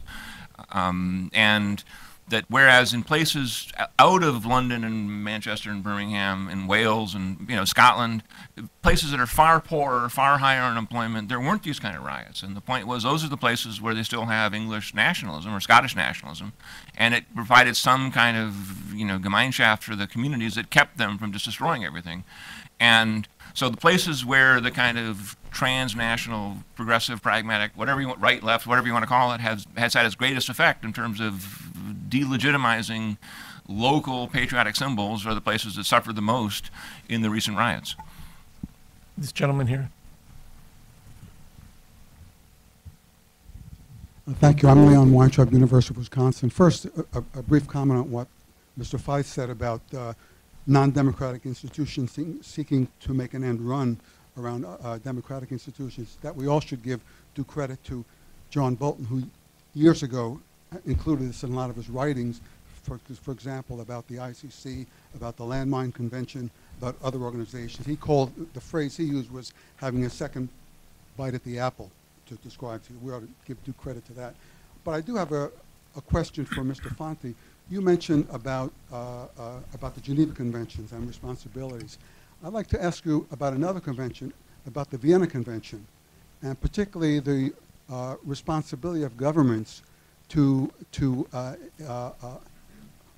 and that whereas in places out of London and Manchester and Birmingham and Wales and Scotland, places that are far poorer, far higher unemployment, there weren't these kind of riots. And the point was, those are the places where they still have English nationalism or Scottish nationalism, and it provided some kind of Gemeinschaft for the communities that kept them from just destroying everything. And so the places where the kind of transnational, progressive, pragmatic, whatever you want, right, left, whatever you want to call it, has had its greatest effect in terms of delegitimizing local patriotic symbols are the places that suffered the most in the recent riots. This gentleman here. Thank you. I'm Leon Weintraub, University of Wisconsin. First, a brief comment on what Mr. Feist said about non-democratic institutions seeking to make an end run around democratic institutions, that we all should give due credit to John Bolton, who years ago included this in a lot of his writings, for example, about the ICC, about the Landmine Convention, about other organizations. He called, the phrase he used was having a second bite at the apple to describe, so we ought to give due credit to that. But I do have a question for Mr. Fonte. You mentioned about the Geneva Conventions and responsibilities. I'd like to ask you about another convention, about the Vienna Convention, and particularly the responsibility of governments to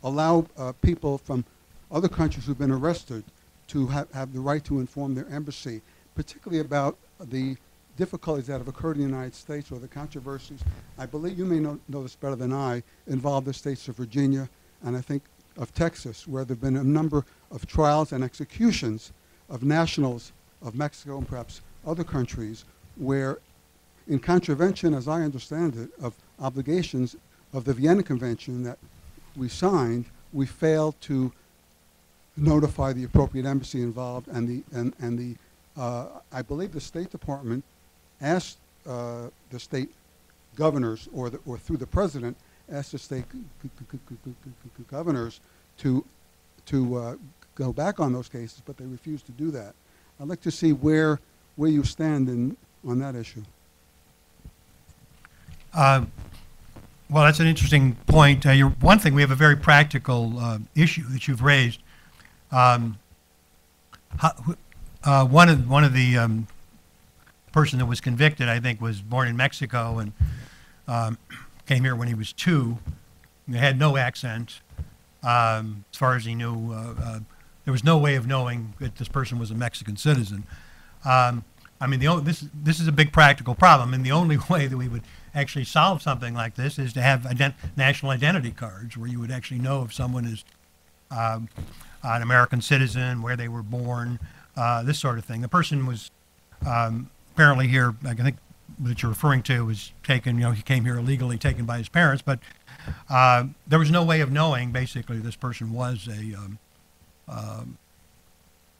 allow people from other countries who've been arrested to have the right to inform their embassy, particularly about the difficulties that have occurred in the United States or the controversies. I believe you may know this better than I, involve the states of Virginia and I think of Texas, where there have been a number of trials and executions of nationals of Mexico and perhaps other countries, where in contravention, as I understand it, of obligations of the Vienna Convention that we signed, we failed to notify the appropriate embassy involved, and I believe the State Department asked the state governors, or through the president, asked the state governors to go back on those cases, but they refused to do that. I'd like to see where you stand on that issue. Well, that's an interesting point. One thing, we have a very practical issue that you've raised. One of the person that was convicted, I think, was born in Mexico and came here when he was 2. He had no accent. As far as he knew, there was no way of knowing that this person was a Mexican citizen. I mean, this is a big practical problem, and the only way that we would actually solve something like this is to have national identity cards, where you would actually know if someone is an American citizen, where they were born, this sort of thing. The person was apparently here, I think that you're referring to, was taken, he came here illegally, taken by his parents, but there was no way of knowing, basically, this person was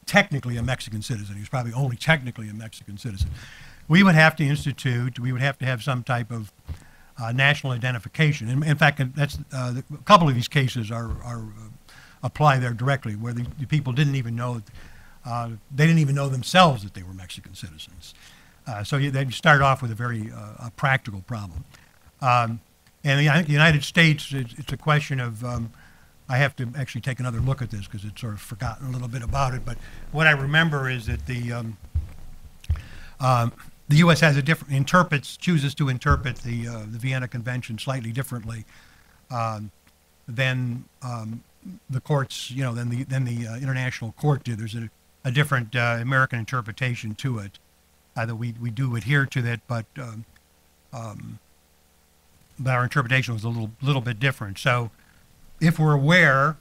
technically a Mexican citizen. He was probably only technically a Mexican citizen. We would have to have some type of national identification. In fact, that's a couple of these cases are apply there directly, where the people didn't even know, they didn't even know themselves that they were Mexican citizens. So they start off with a very practical problem. And I think the United States, it's a question of, I have to actually take another look at this because it's sort of forgotten a little bit about it, but what I remember is that the U.S. has a different, chooses to interpret the Vienna Convention slightly differently than the courts, than the International Court did. There's a different American interpretation to it. That we do adhere to that, but our interpretation was a little bit different. So, if we're aware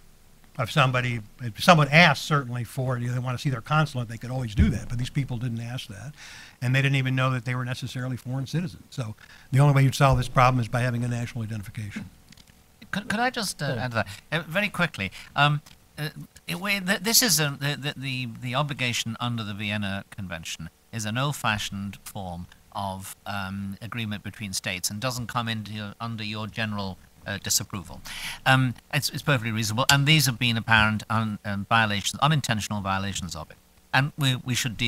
of somebody, if someone asks certainly for it, they want to see their consulate, they could always do that. But these people didn't ask that, and they didn't even know that they were necessarily foreign citizens. So, the only way you'd solve this problem is by having a national identification. Could I just add to that very quickly? This is the obligation under the Vienna Convention is an old-fashioned form of agreement between states and doesn't come under your general disapproval. It's perfectly reasonable, and these have been apparent violations, unintentional violations of it. And we should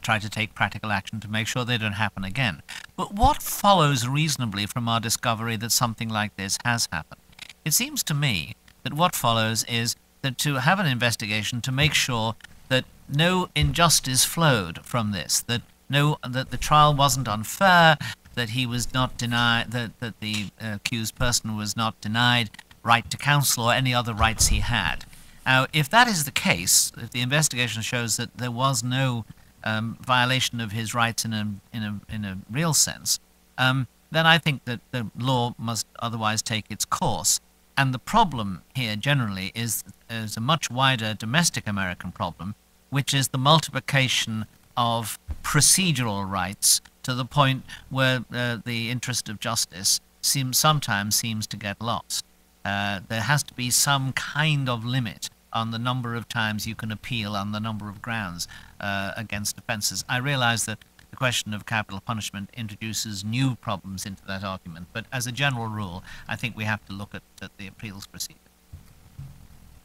try to take practical action to make sure they don't happen again. But what follows reasonably from our discovery that something like this has happened? It seems to me that what follows is that to have an investigation to make sure that no injustice flowed from this, that the trial wasn't unfair, that he was not denied, that the accused person was not denied right to counsel or any other rights he had. Now, if that is the case, if the investigation shows that there was no violation of his rights in a real sense, then I think that the law must otherwise take its course. And the problem here generally is a much wider domestic American problem, which is the multiplication of procedural rights to the point where the interest of justice sometimes seems to get lost. There has to be some kind of limit on the number of times you can appeal on the number of grounds against offences. I realize that the question of capital punishment introduces new problems into that argument, but as a general rule, I think we have to look at the appeals procedure.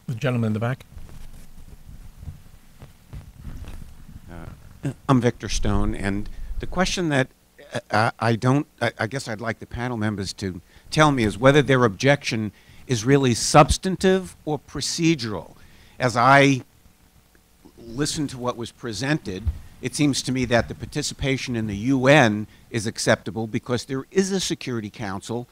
The gentleman in the back. I'm Victor Stone, and the question that I guess I'd like the panel members to tell me is whether their objection is really substantive or procedural. As I listen to what was presented, it seems to me that the participation in the UN is acceptable because there is a Security Council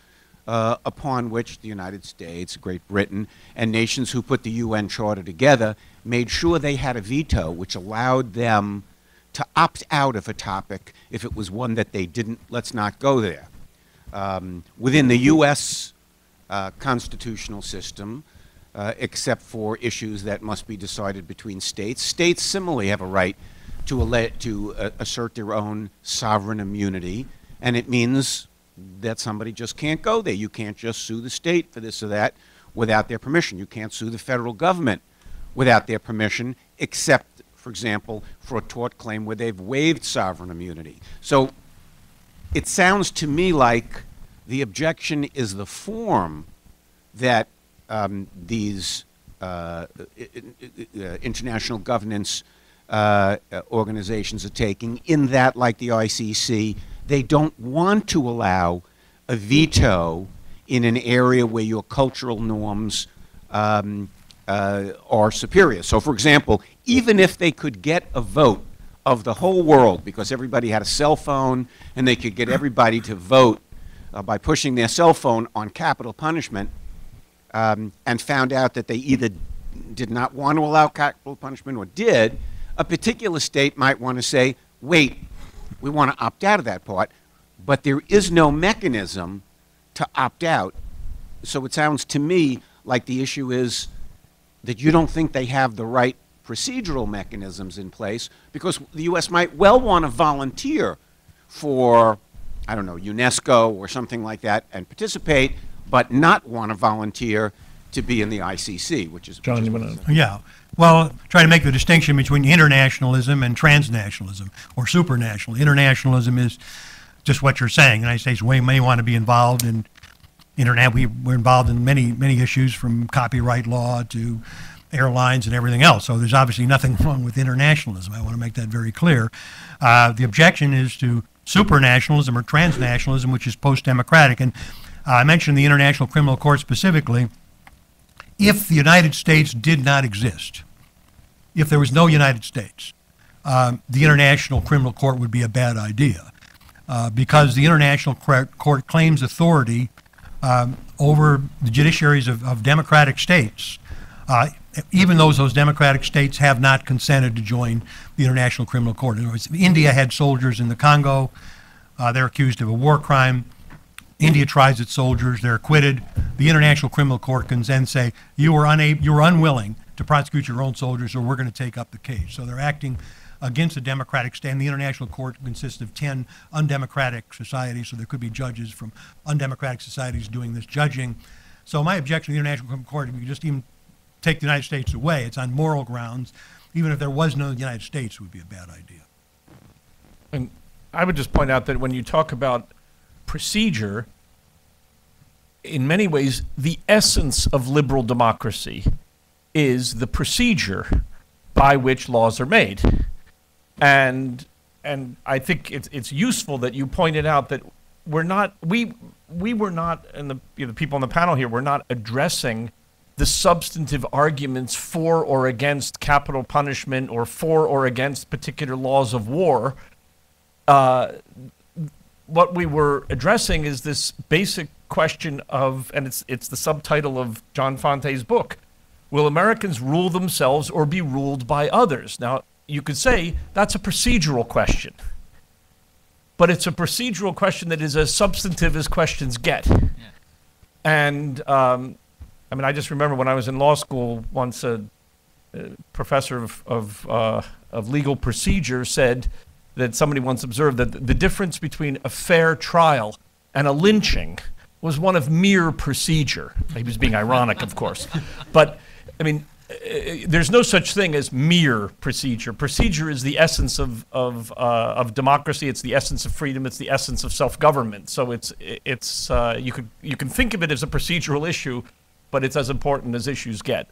upon which the United States, Great Britain, and nations who put the UN Charter together made sure they had a veto, which allowed them to opt out of a topic if it was one that they didn't, let's not go there. Within the U.S. Constitutional system, except for issues that must be decided between states, states similarly have a right to assert their own sovereign immunity, and it means that somebody just can't go there. You can't just sue the state for this or that without their permission. You can't sue the federal government without their permission, except, for example, for a tort claim where they've waived sovereign immunity. So it sounds to me like the objection is the form that these international governance organizations are taking, in that, like the ICC, they don't want to allow a veto in an area where your cultural norms are superior. So, for example, even if they could get a vote of the whole world, because everybody had a cell phone, and they could get everybody to vote by pushing their cell phone on capital punishment, and found out that they either did not want to allow capital punishment or did, a particular state might want to say, wait, we want to opt out of that part, but there is no mechanism to opt out. So it sounds to me like the issue is that you don't think they have the right procedural mechanisms in place, because the U.S. might well want to volunteer for, I don't know, UNESCO or something like that and participate, but not want to volunteer to be in the ICC, which is... John, you want to... Yeah. Well, try to make the distinction between internationalism and transnationalism, or supranational. Internationalism is just what you're saying. The United States may want to be involved in internet. We're involved in many issues, from copyright law to airlines and everything else. So there's obviously nothing wrong with internationalism. I want to make that very clear. The objection is to supranationalism or transnationalism, which is post-democratic. And I mentioned the International Criminal Court specifically. If the United States did not exist, if there was no United States, the International Criminal Court would be a bad idea, because the International Court claims authority over the judiciaries of democratic states, even though those democratic states have not consented to join the International Criminal Court. In other words, India had soldiers in the Congo. They're accused of a war crime. India tries its soldiers. They're acquitted. The International Criminal Court can then say, you were unwilling to prosecute your own soldiers, or we're going to take up the case. So they're acting against a democratic state. And the International Court consists of 10 undemocratic societies, so there could be judges from undemocratic societies doing this judging. So my objection to the International Criminal Court, if you just even take the United States away, it's on moral grounds. Even if there was no United States, it would be a bad idea. And I would just point out that when you talk about procedure, in many ways, the essence of liberal democracy is the procedure by which laws are made. And I think it's useful that you pointed out that we were not, and the people on the panel here were not addressing the substantive arguments for or against capital punishment or for or against particular laws of war. What we were addressing is this basic question of, and it's the subtitle of John Fonte's book, will Americans rule themselves or be ruled by others? Now, you could say that's a procedural question, but it's a procedural question that is as substantive as questions get. Yeah. And I mean, I just remember when I was in law school, once a professor of legal procedure said that somebody once observed that the difference between a fair trial and a lynching was one of mere procedure. He was being ironic, of course. But, I mean, there's no such thing as mere procedure. Procedure is the essence of democracy. It's the essence of freedom. It's the essence of self-government. So you can think of it as a procedural issue, but it's as important as issues get.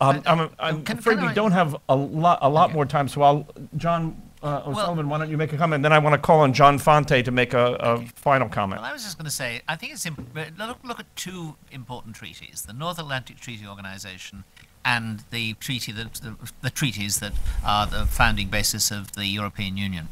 I'm afraid we don't have a lot more time. So John O'Sullivan, why don't you make a comment? Then I want to call on John Fonte to make a final comment. Well, I was just going to say, I think it's look at two important treaties: the North Atlantic Treaty Organization and the treaties that are the founding basis of the European Union.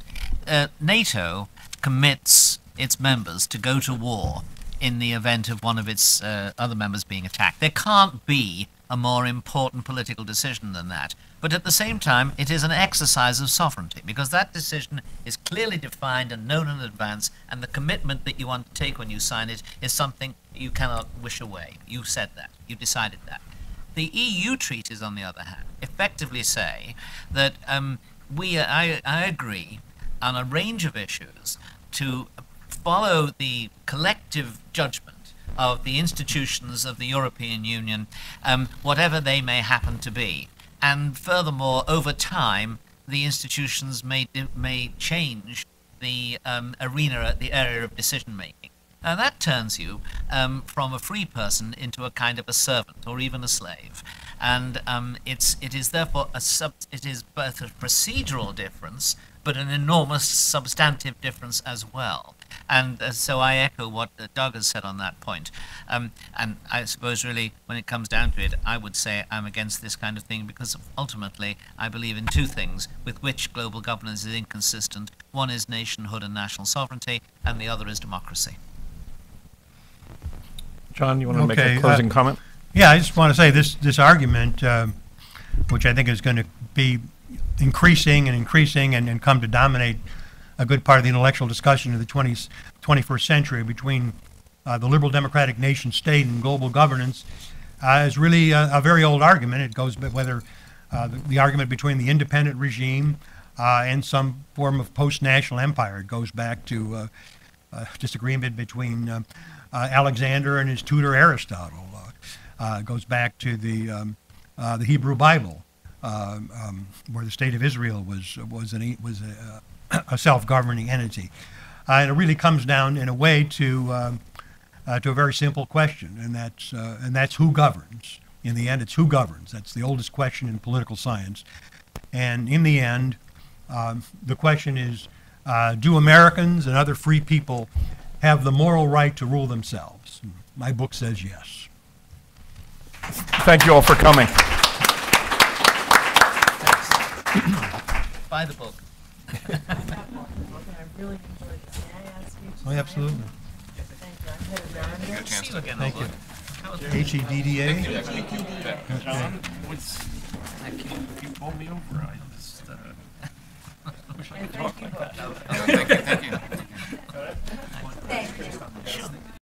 NATO commits its members to go to war in the event of one of its other members being attacked. There can't be a more important political decision than that. But at the same time, it is an exercise of sovereignty, because that decision is clearly defined and known in advance, and the commitment that you undertake when you sign it is something you cannot wish away. You said that. You decided that. The EU treaties, on the other hand, effectively say that I agree on a range of issues to follow the collective judgment of the institutions of the European Union, whatever they may happen to be. And furthermore, over time, the institutions may change the arena, the area of decision-making. Now that turns you from a free person into a kind of a servant or even a slave. And it is therefore it is both a procedural difference, but an enormous substantive difference as well. And so I echo what Doug has said on that point. And I suppose really when it comes down to it, I would say I'm against this kind of thing because ultimately I believe in two things with which global governance is inconsistent. One is nationhood and national sovereignty, and the other is democracy. John, you want to make a closing comment? Yeah, I just want to say this argument, which I think is going to be increasing and come to dominate a good part of the intellectual discussion of the 21st century between the liberal democratic nation state and global governance, is really a very old argument. It goes whether the argument between the independent regime and some form of post-national empire. It goes back to disagreement between Alexander and his tutor Aristotle. It goes back to the Hebrew Bible, where the state of Israel was a self-governing entity. And it really comes down, in a way, to a very simple question, and that's who governs. In the end, it's who governs. That's the oldest question in political science. And in the end, the question is, do Americans and other free people have the moral right to rule themselves? My book says yes. Thank you all for coming. Buy the book. I really enjoyed it. May I ask you to? Oh, absolutely. Thank you. I'm headed around. See you again. Thank you. Albert. HEDDA? John, thank you. If you pulled me over, I just wish I could talk like that. Thank you. Thank you.